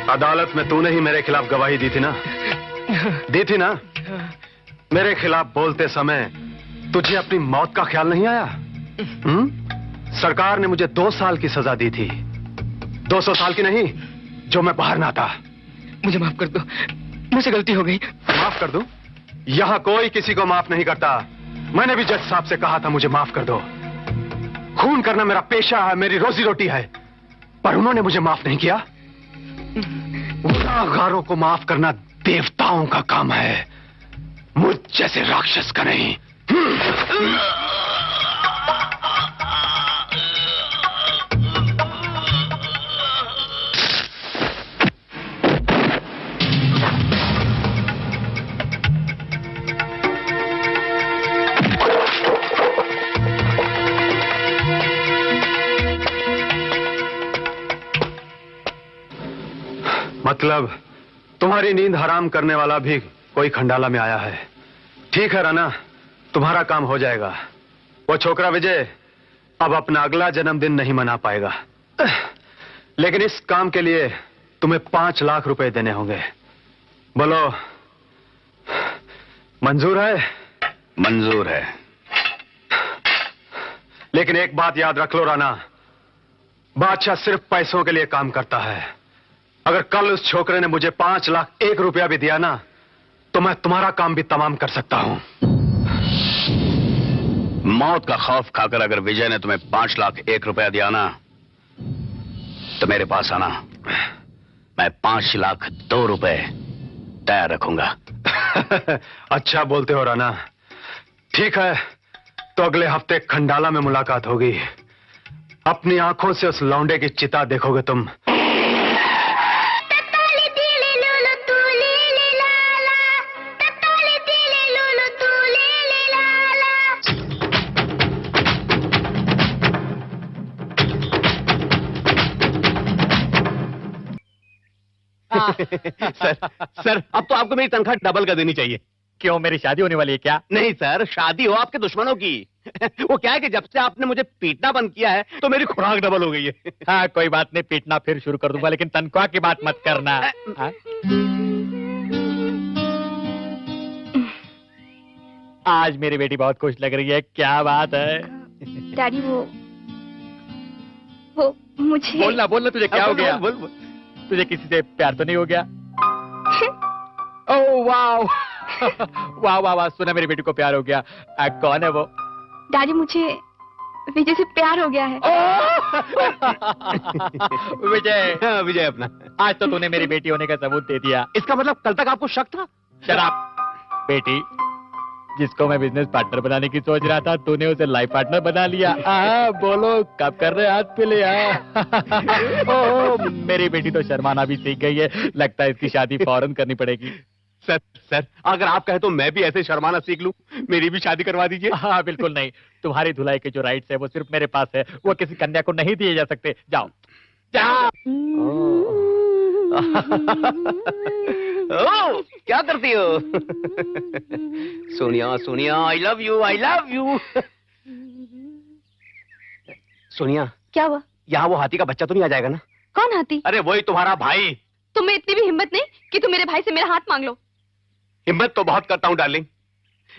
अदालत में तूने ही मेरे खिलाफ गवाही दी थी ना? दी थी ना? मेरे खिलाफ बोलते समय तुझे अपनी मौत का ख्याल नहीं आया? सरकार ने मुझे 2 साल की सजा दी थी। 200 साल की नहीं, जो मैं बाहर ना था। मुझे माफ कर दो, मुझसे गलती हो गई। माफ कर दूं? यहां कोई किसी को माफ नहीं करता। मैंने भी जज साहब से कहा था मुझे माफ कर दो। खून करना मेरा पेशा है, मेरी रोजी रोटी है, पर उन्होंने मुझे माफ नहीं किया। गुनाहगारों को माफ करना देवताओं का काम है, मुझ जैसे राक्षस का नहीं। मतलब तुम्हारी नींद हराम करने वाला भी कोई खंडाला में आया है। ठीक है राना, तुम्हारा काम हो जाएगा। वो छोकरा विजय अब अपना अगला जन्मदिन नहीं मना पाएगा, लेकिन इस काम के लिए तुम्हें 5 लाख रुपए देने होंगे। बोलो, मंजूर है? मंजूर है। लेकिन एक बात याद रख लो राना, बादशाह सिर्फ पैसों के लिए काम करता है। अगर कल उस छोकरे ने मुझे 5 लाख 1 रुपया भी दिया ना, तो मैं तुम्हारा काम भी तमाम कर सकता हूं। मौत का खौफ खाकर अगर विजय ने तुम्हें 5 लाख 1 रुपया दिया ना, तो मेरे पास आना, मैं 5 लाख 2 रुपए तैयार रखूंगा। अच्छा बोलते हो राना। ठीक है, तो अगले हफ्ते खंडाला में मुलाकात होगी। अपनी आंखों से उस लौंडे की चिता देखोगे तुम। सर अब तो आपको मेरी तनख्वाह डबल कर देनी चाहिए। क्यों, मेरी शादी होने वाली है क्या? नहीं सर, शादी हो आपके दुश्मनों की। वो क्या है कि जब से आपने मुझे पीटना बंद किया है तो मेरी खुराक डबल हो गई है। हाँ कोई बात नहीं, पीटना फिर शुरू कर दूंगा, लेकिन तनख्वाह की बात मत करना। आज मेरी बेटी बहुत खुश लग रही है, क्या बात है? डैडी वो मुझे बोलना बोलना, तुझे क्या हो गया? बोल, बोल। तुझे किसी से प्यार तो नहीं हो गया? ओह वाह वाह वाह वाह, सुना मेरी बेटी को प्यार हो गया। कौन है वो? डैडी मुझे विजय से प्यार हो गया है। विजय? हाँ, विजय अपना। आज तो तूने मेरी बेटी होने का सबूत दे दिया। इसका मतलब कल तक आपको शक था? शराब बेटी, जिसको मैं बिजनेस पार्टनर बनाने की सोच रहा था, तूने उसे लाइफ पार्टनर बना लिया। बोलो कब कर रहे हाथ पे ले? मेरी बेटी तो शर्माना भी सीख गई है, लगता है इसकी शादी फौरन करनी पड़ेगी। सर अगर आप कहे तो मैं भी ऐसे शर्माना सीख लूं, मेरी भी शादी करवा दीजिए। हाँ बिल्कुल नहीं, तुम्हारी धुलाई के जो राइट्स है वो सिर्फ मेरे पास है, वो किसी कन्या को नहीं दिए जा सकते। जाओ जाओ। ओ, क्या करती हो? Sonia Sonia I love you, I love you. Sonia क्या हुआ? यहाँ वो हाथी का बच्चा तो नहीं आ जाएगा ना? कौन हाथी? अरे वही तुम्हारा भाई। तुम्हें इतनी भी हिम्मत नहीं कि तुम मेरे भाई से मेरा हाथ मांग लो? हिम्मत तो बहुत करता हूँ डार्लिंग,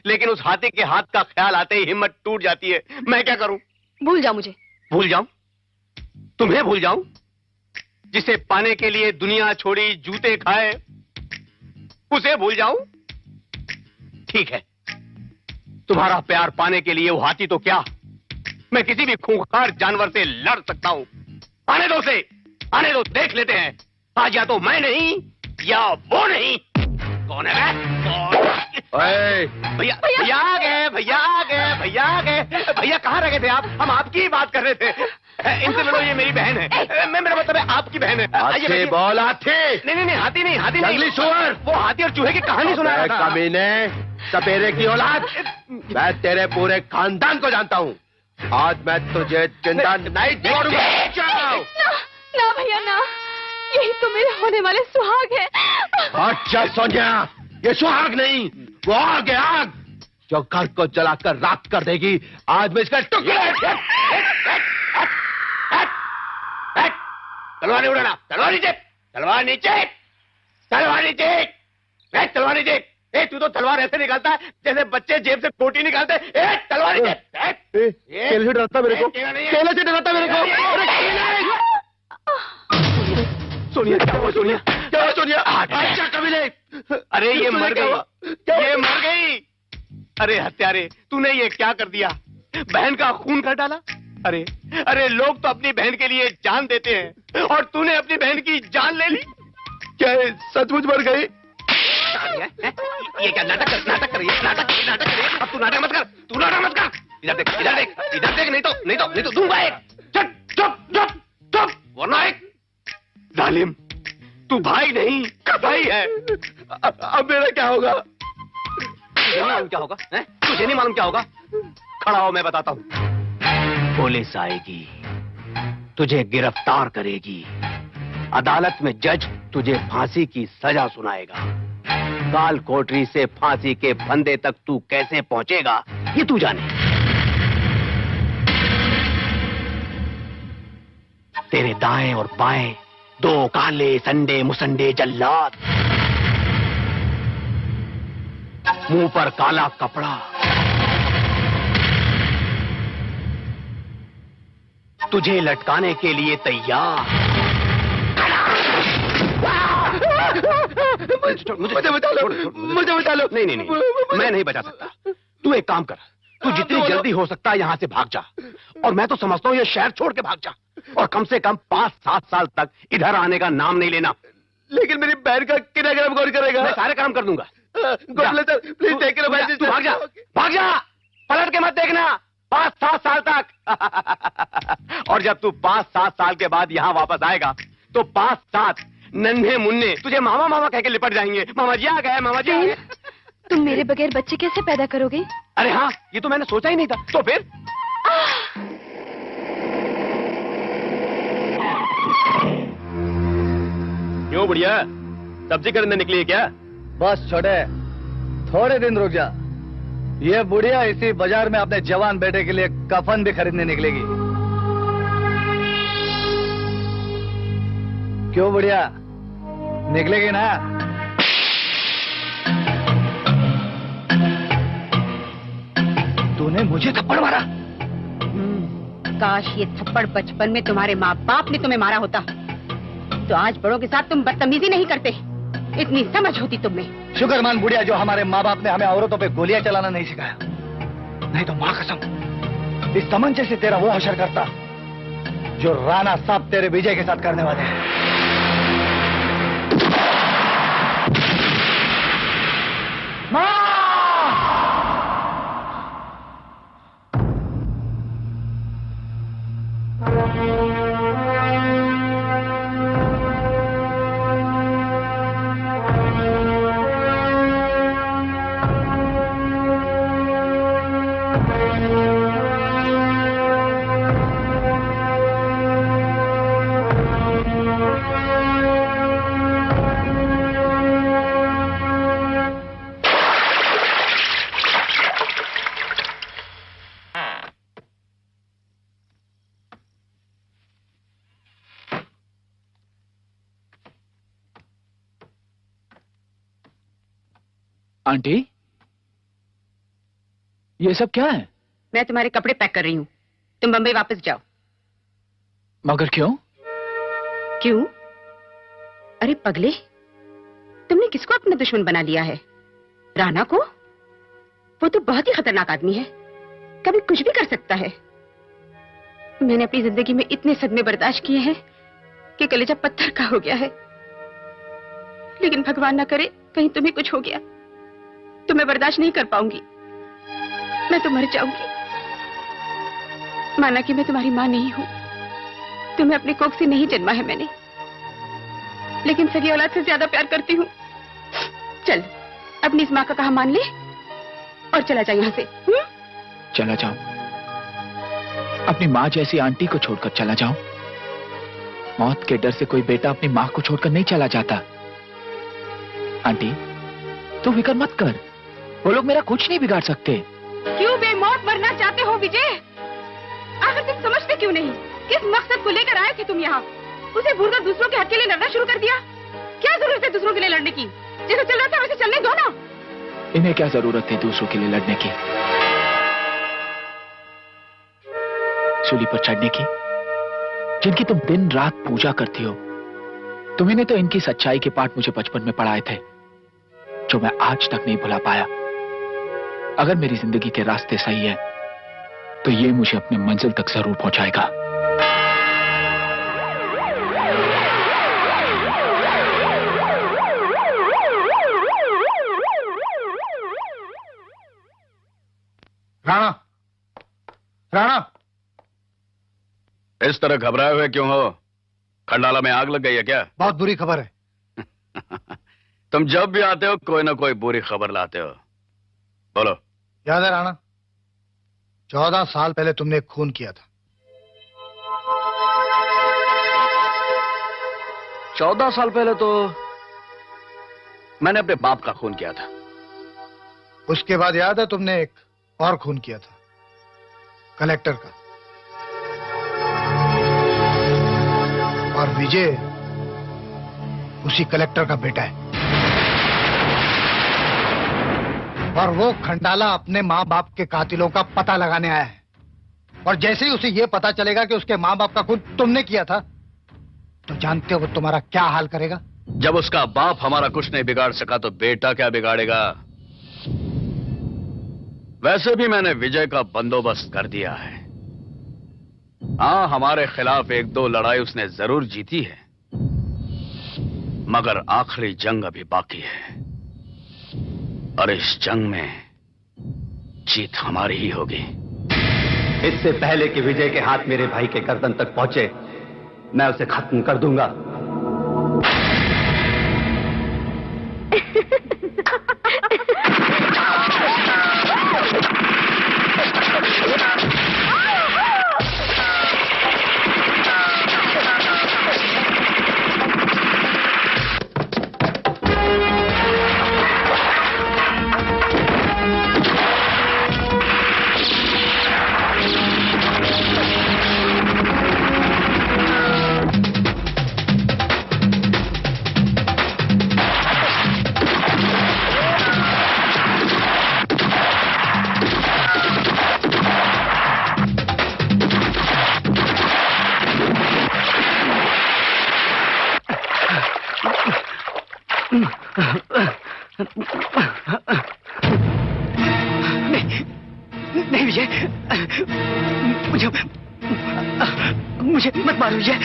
लेकिन उस हाथी के हाथ का ख्याल आते ही हिम्मत टूट जाती है। मैं क्या करूं? भूल जाओ मुझे। भूल जाऊं? तुम्हें भूल जाऊं? जिसे पाने के लिए दुनिया छोड़ी, जूते खाए, उसे भूल जाऊं? ठीक है, तुम्हारा प्यार पाने के लिए वो हाथी तो क्या, मैं किसी भी खूंखार जानवर से लड़ सकता हूं। आने दो उसे, आने दो, देख लेते हैं आज या तो मैं नहीं या वो नहीं। कौन है भैया? भैया आ गए, भैया आ गए, भैया आ गए। भैया कहाँ रह गए थे आप? हम आपकी ही बात कर रहे थे। इनसे मिलो, ये मेरी बहन है। मैं, मेरा मतलब है आपकी बहन है। हाथी बोल, हाथी। नहीं नहीं हाथी नहीं, हाथी नहीं, जंगली सुअर। वो हाथी और चूहे की कहानी सुना रहा था। कमीने, सपेरे की औलाद, मैं तेरे पूरे खानदान को जानता हूँ। आज मैं तुझे जिंदा नहीं छोड़ूंगा। ना भैया ना, यही तो मेरे होने वाले सुहाग है। अच्छा सोनिया, ये सुहाग नहीं, वो आग है, आग जो घर को जलाकर राख कर देगी। आज मैं इसका टुकड़े। तलवार नहीं उड़ाना, तलवार नीचे, तलवार नीचे, तलवार नीचे, तलवार नीचे। ए तू तो तलवार ऐसे निकालता है जैसे बच्चे जेब से पोटी निकालते हैं। ए तलवार नीचे। केले से डरता मेरे को, केले से डरता मेरे को। सोनिया क्या हुआ? सोनिया क्या हुआ? सोनिया अच्छा कभी नहीं। अरे ये मर गई, ये मर गई। अरे हत्यारे, तूने ये क्या कर दिया? बहन का खून कर डाला। अरे अरे लोग तो अपनी बहन के लिए जान देते हैं और तूने अपनी बहन की जान ले ली। क्या सचमुच मर गई? ये क्या नाटक कर रही है? नाटक कर रही है। अब तू नाटक मत कर, तू नाटक मत कर। इधर देख, इधर देख, इधर देख, नहीं तो दूंगा एक। चुप चुप चुप चुप, वरना एक। जालिम, तू भाई नहीं, भाई है। अब मेरा क्या होगा? तुझे नहीं मालूम क्या होगा? तुझे नहीं मालूम क्या होगा? खड़ा हो, मैं बताता हूँ। पुलिस आएगी, तुझे गिरफ्तार करेगी, अदालत में जज तुझे फांसी की सजा सुनाएगा। काल कोठरी से फांसी के फंदे तक तू कैसे पहुंचेगा ये तू जाने। तेरे दाएं और बाएं दो काले संडे मुसंडे जल्लाद, मुंह पर काला कपड़ा, तुझे लटकाने के लिए तैयार। मुझे बचा लो, मुझे बचा लो। नहीं, मैं नहीं बचा सकता। तू एक काम कर, तू जितनी जल्दी हो सकता है यहाँ से भाग जा। और मैं तो समझता हूँ ये शहर छोड़ के भाग जा, और कम से कम 5-7 साल तक इधर आने का नाम नहीं लेना। लेकिन मेरी बहन का किराएदार कौन करेगा? मैं सारे काम कर दूंगा। Please take care of my sister. भाग जा, भाग जा, पलट के मत देखना। 5-7 साल तक। और जब तू 5-7 साल के बाद यहाँ वापस आएगा तो 5-7 नन्हे मुन्ने तुझे मामा मामा कह के लिपट जाएंगे। मामा जी आ गए, मामा जी आ गए। तुम मेरे बगैर बच्चे कैसे पैदा करोगे? अरे हाँ, ये तो मैंने सोचा ही नहीं था। तो फिर क्यों बुढ़िया, सब्जी खरीदने निकली है क्या? बस छोटे, थोड़े दिन रुक जा। ये बुढ़िया इसी बाजार में अपने जवान बेटे के लिए कफन भी खरीदने निकलेगी। क्यों बुढ़िया, निकलेगी ना? तूने मुझे थप्पड़ मारा? काश ये थप्पड़ बचपन में तुम्हारे माँ बाप ने तुम्हें मारा होता तो आज बड़ों के साथ तुम बदतमीजी नहीं करते। इतनी समझ होती तुम में। शुक्र मान बुढ़िया जो हमारे माँ बाप ने हमें औरतों पे गोलियां चलाना नहीं सिखाया, नहीं तो माँ कसम इस तमंचे से तेरा वो हशर करता जो राणा साहब तेरे विजय के साथ करने वाले हैं। आंटी, ये सब क्या है? मैं तुम्हारे कपड़े पैक कर रही हूँ, तुम बम्बई वापस जाओ। मगर क्यों? क्यों? अरे पगले, तुमने किसको अपना दुश्मन बना लिया है? राणा को? वो तो बहुत ही खतरनाक आदमी है, कभी कुछ भी कर सकता है। मैंने अपनी जिंदगी में इतने सदमे बर्दाश्त किए हैं कि कलेजा पत्थर का हो गया है, लेकिन भगवान ना करे कहीं तुम्हें कुछ हो गया तो मैं बर्दाश्त नहीं कर पाऊंगी, मैं तो मर जाऊंगी। माना कि मैं तुम्हारी मां नहीं हूं, तुम्हें अपनी कोख से नहीं जन्मा है मैंने, लेकिन सगी औलाद से ज्यादा प्यार करती हूँ। चल अपनी इस माँ का कहा मान ले और चला जा यहाँ से। चला जाऊं? अपनी माँ जैसी आंटी को छोड़कर चला जाऊं? मौत के डर से कोई बेटा अपनी माँ को छोड़कर नहीं चला जाता। आंटी, तू फिक्र मत कर, वो लोग मेरा कुछ नहीं बिगाड़ सकते। क्यों बेमौत मरना चाहते हो विजय? आखिर तुम समझते क्यों नहीं? किस मकसद को लेकर आए थे तुम यहाँ? उसे भूलकर दूसरों के हक के लिए लड़ना शुरू कर दिया। क्या जरूरत है दूसरों के लिए लड़ने की? जैसे चल रहा था वैसे चलने दो ना। इन्हें क्या जरूरत है दूसरों के लिए लड़ने की, सूली पर चढ़ने की, जिनकी तुम दिन रात पूजा करती हो। तुम्हें तो इनकी सच्चाई के पाठ मुझे बचपन में पढ़ाए थे, जो मैं आज तक नहीं भुला पाया। अगर मेरी जिंदगी के रास्ते सही है तो ये मुझे अपने मंजिल तक जरूर पहुंचाएगा। राणा, राणा, इस तरह घबराए हुए क्यों हो? खंडाला में आग लग गई है क्या? बहुत बुरी खबर है। तुम जब भी आते हो कोई ना कोई बुरी खबर लाते हो। बोलो। याद है राणा, 14 साल पहले तुमने एक खून किया था। 14 साल पहले तो मैंने अपने बाप का खून किया था। उसके बाद याद है तुमने एक और खून किया था, कलेक्टर का। और विजय उसी कलेक्टर का बेटा है। और वो खंडाला अपने माँ बाप के कातिलों का पता लगाने आया है। और जैसे ही उसे ये पता चलेगा कि उसके माँ बाप का खून तुमने किया था, तो जानते हो वो तुम्हारा क्या हाल करेगा? जब उसका बाप हमारा कुछ नहीं बिगाड़ सका तो बेटा क्या बिगाड़ेगा? वैसे भी मैंने विजय का बंदोबस्त कर दिया है। हाँ, हमारे खिलाफ 1-2 लड़ाई उसने जरूर जीती है, मगर आखिरी जंग अभी बाकी है और इस जंग में जीत हमारी ही होगी। इससे पहले कि विजय के हाथ मेरे भाई के गर्दन तक पहुंचे, मैं उसे खत्म कर दूंगा। नहीं विजय, मुझे मत मारो विजय,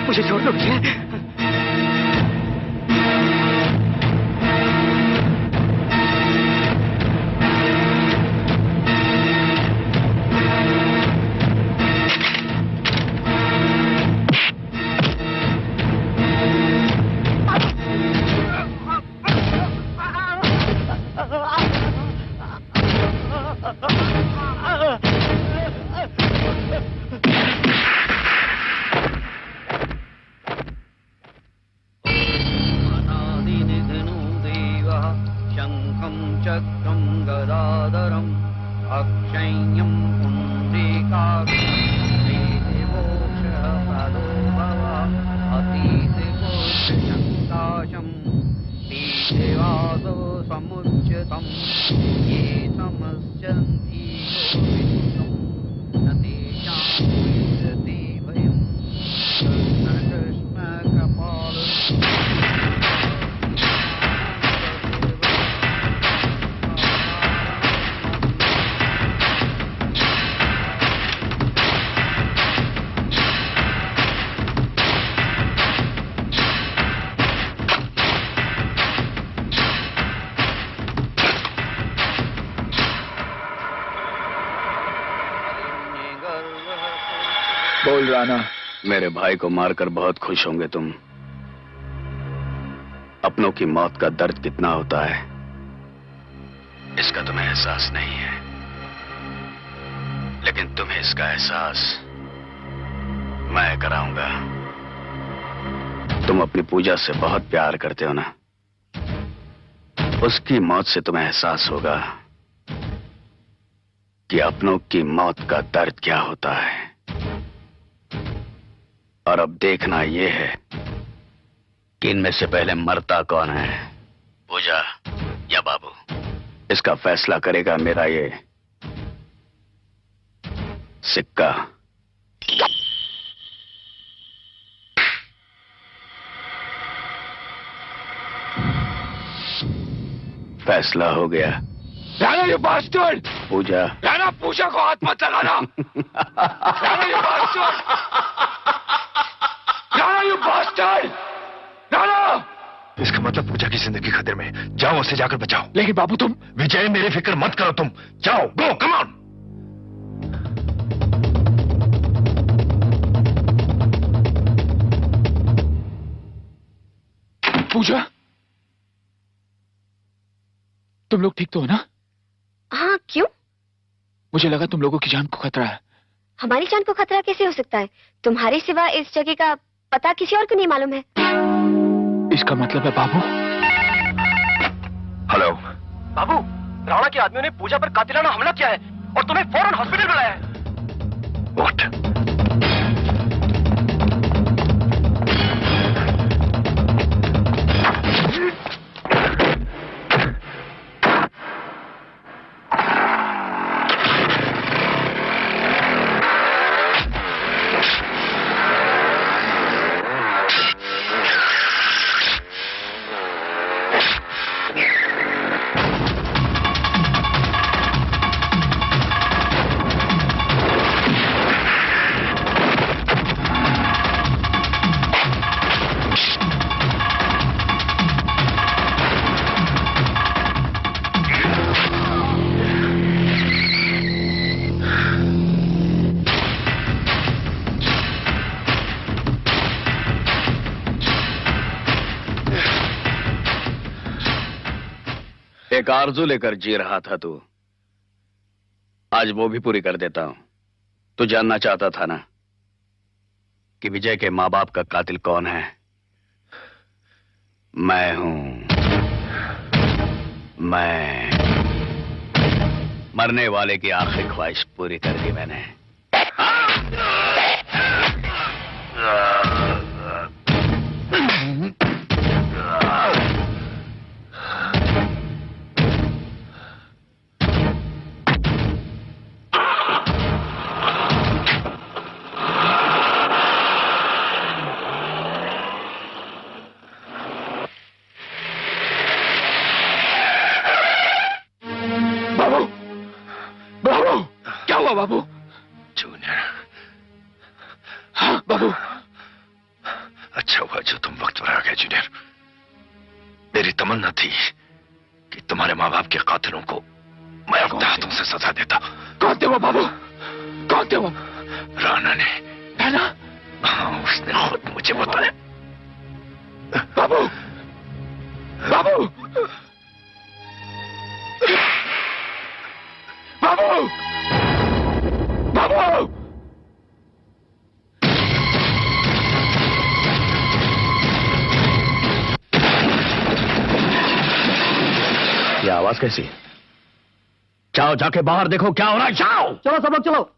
मुझे छोड़ दो विजय। तम ये समस्यन्ति गोविन्दं न तेषां विद्यते भयं कृष्ण कृष्ण कपाल बोल राणा। मेरे भाई को मारकर बहुत खुश होंगे तुम। अपनों की मौत का दर्द कितना होता है इसका तुम्हें एहसास नहीं है, लेकिन तुम्हें इसका एहसास मैं कराऊंगा। तुम अपनी पूजा से बहुत प्यार करते हो ना, उसकी मौत से तुम्हें एहसास होगा कि अपनों की मौत का दर्द क्या होता है। और अब देखना यह है कि इनमें से पहले मरता कौन है, पूजा या बाबू। इसका फैसला करेगा मेरा ये सिक्का। फैसला हो गया। राणा ये बास्टर्ड! पूजा, राणा पूजा को हाथ मत लगाना। राणा ये बास्टर्ड! राणा ये बास्टर्ड! राणा! इसका मतलब पूजा की जिंदगी खतरे में। जाओ उसे जाकर बचाओ। लेकिन बाबू तुम। विजय मेरी फिक्र मत करो, तुम जाओ, गो, कम ऑन। पूजा, तुम लोग ठीक तो हो ना? हाँ, क्यों? मुझे लगा तुम लोगों की जान को खतरा है। हमारी जान को खतरा कैसे हो सकता है? तुम्हारे सिवा इस जगह का पता किसी और को नहीं मालूम है। इसका मतलब है बाबू। हेलो बाबू, राणा के आदमियों ने पूजा पर कातिलाना हमला किया है और तुम्हें फौरन हॉस्पिटल बुलाया है। एक आरज़ू लेकर जी रहा था तू, आज वो भी पूरी कर देता हूं। तू जानना चाहता था ना कि विजय के माँ बाप का कातिल कौन है? मैं हूं। मैं मरने वाले की आखिरी ख्वाहिश पूरी कर दी मैंने। बाबू, जूनियर। हाँ बाबू। अच्छा हुआ जो तुम वक्त पर आ गए जूनियर। मेरी तमन्ना थी कि तुम्हारे माँ बाप के कातिलों को मैं अपने हाथों से सजा देता। कौन थे वो बाबू? कौन थे वो? राणा ने। राणा? हाँ, उसने खुद मुझे बताया। बाबू, बाबू, बाबू, बाबू! ये आवाज कैसी? जाओ, जाके बाहर देखो क्या हो रहा है। जाओ, चलो सब लोग चलो।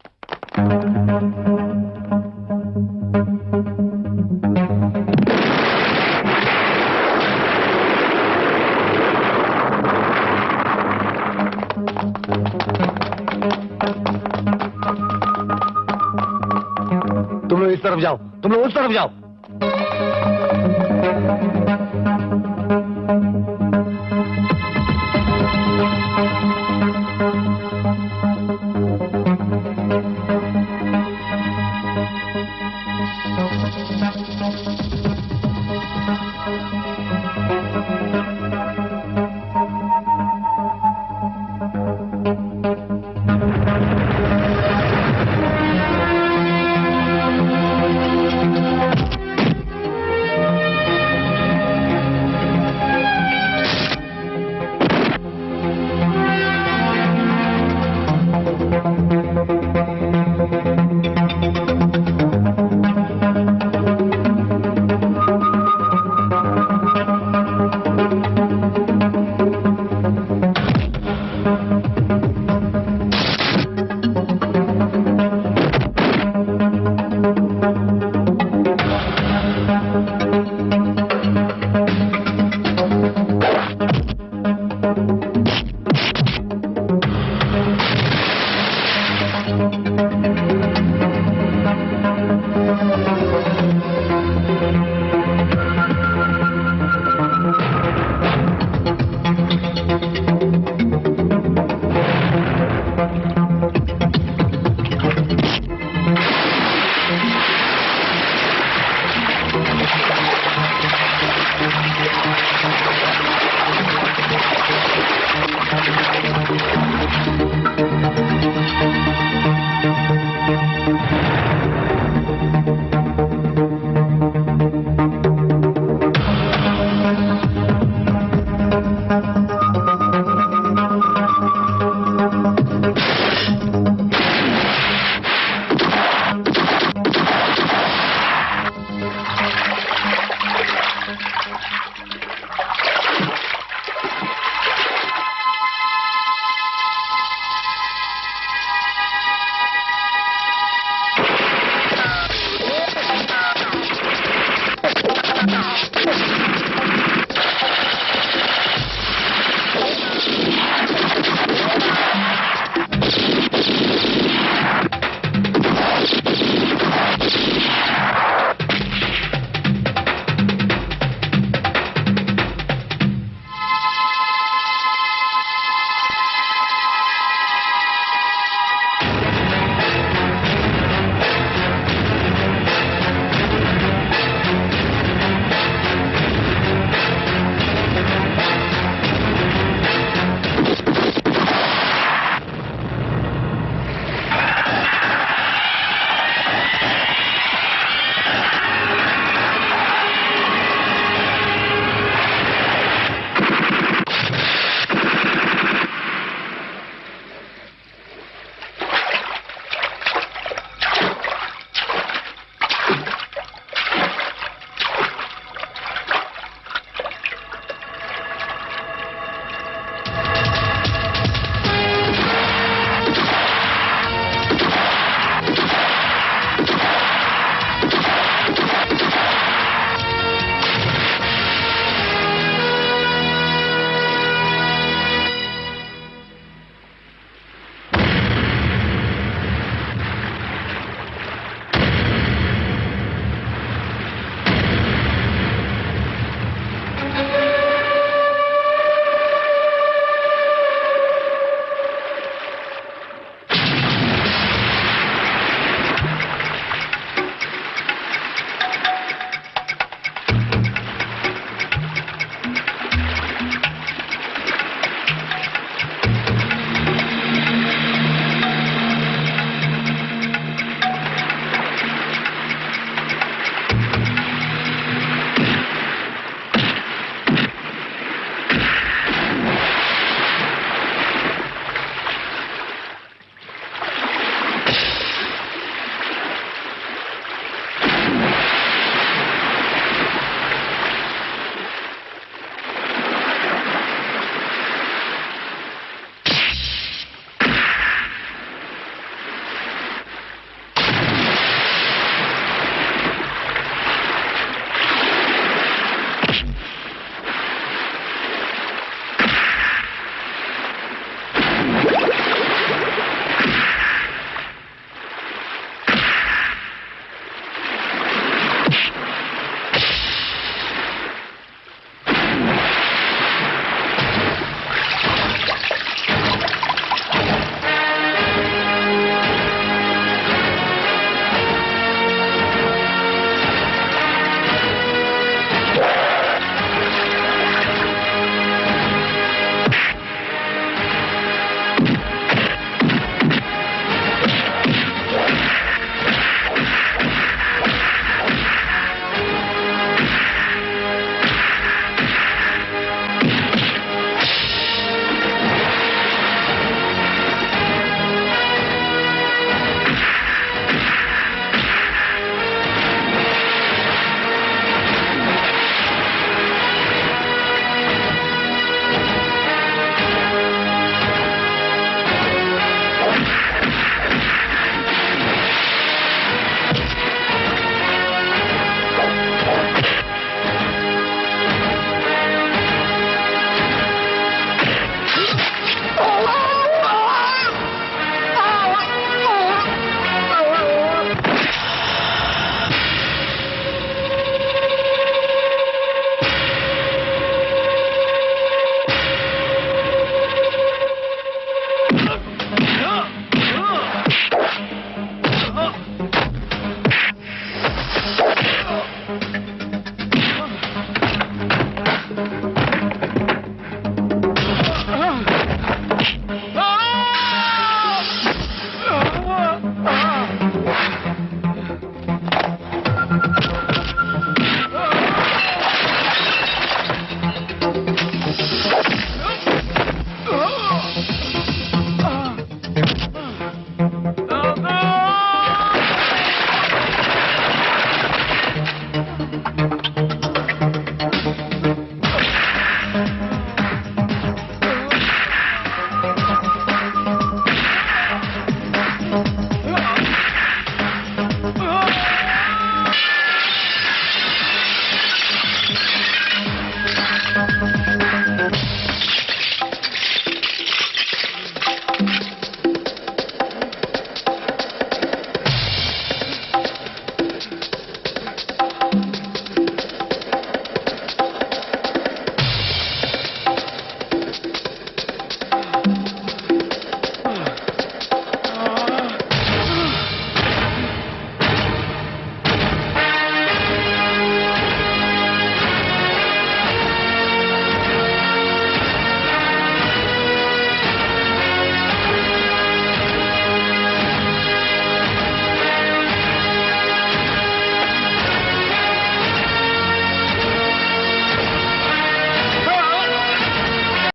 तुम लोग इस तरफ जाओ, तुम लोग उस तरफ जाओ।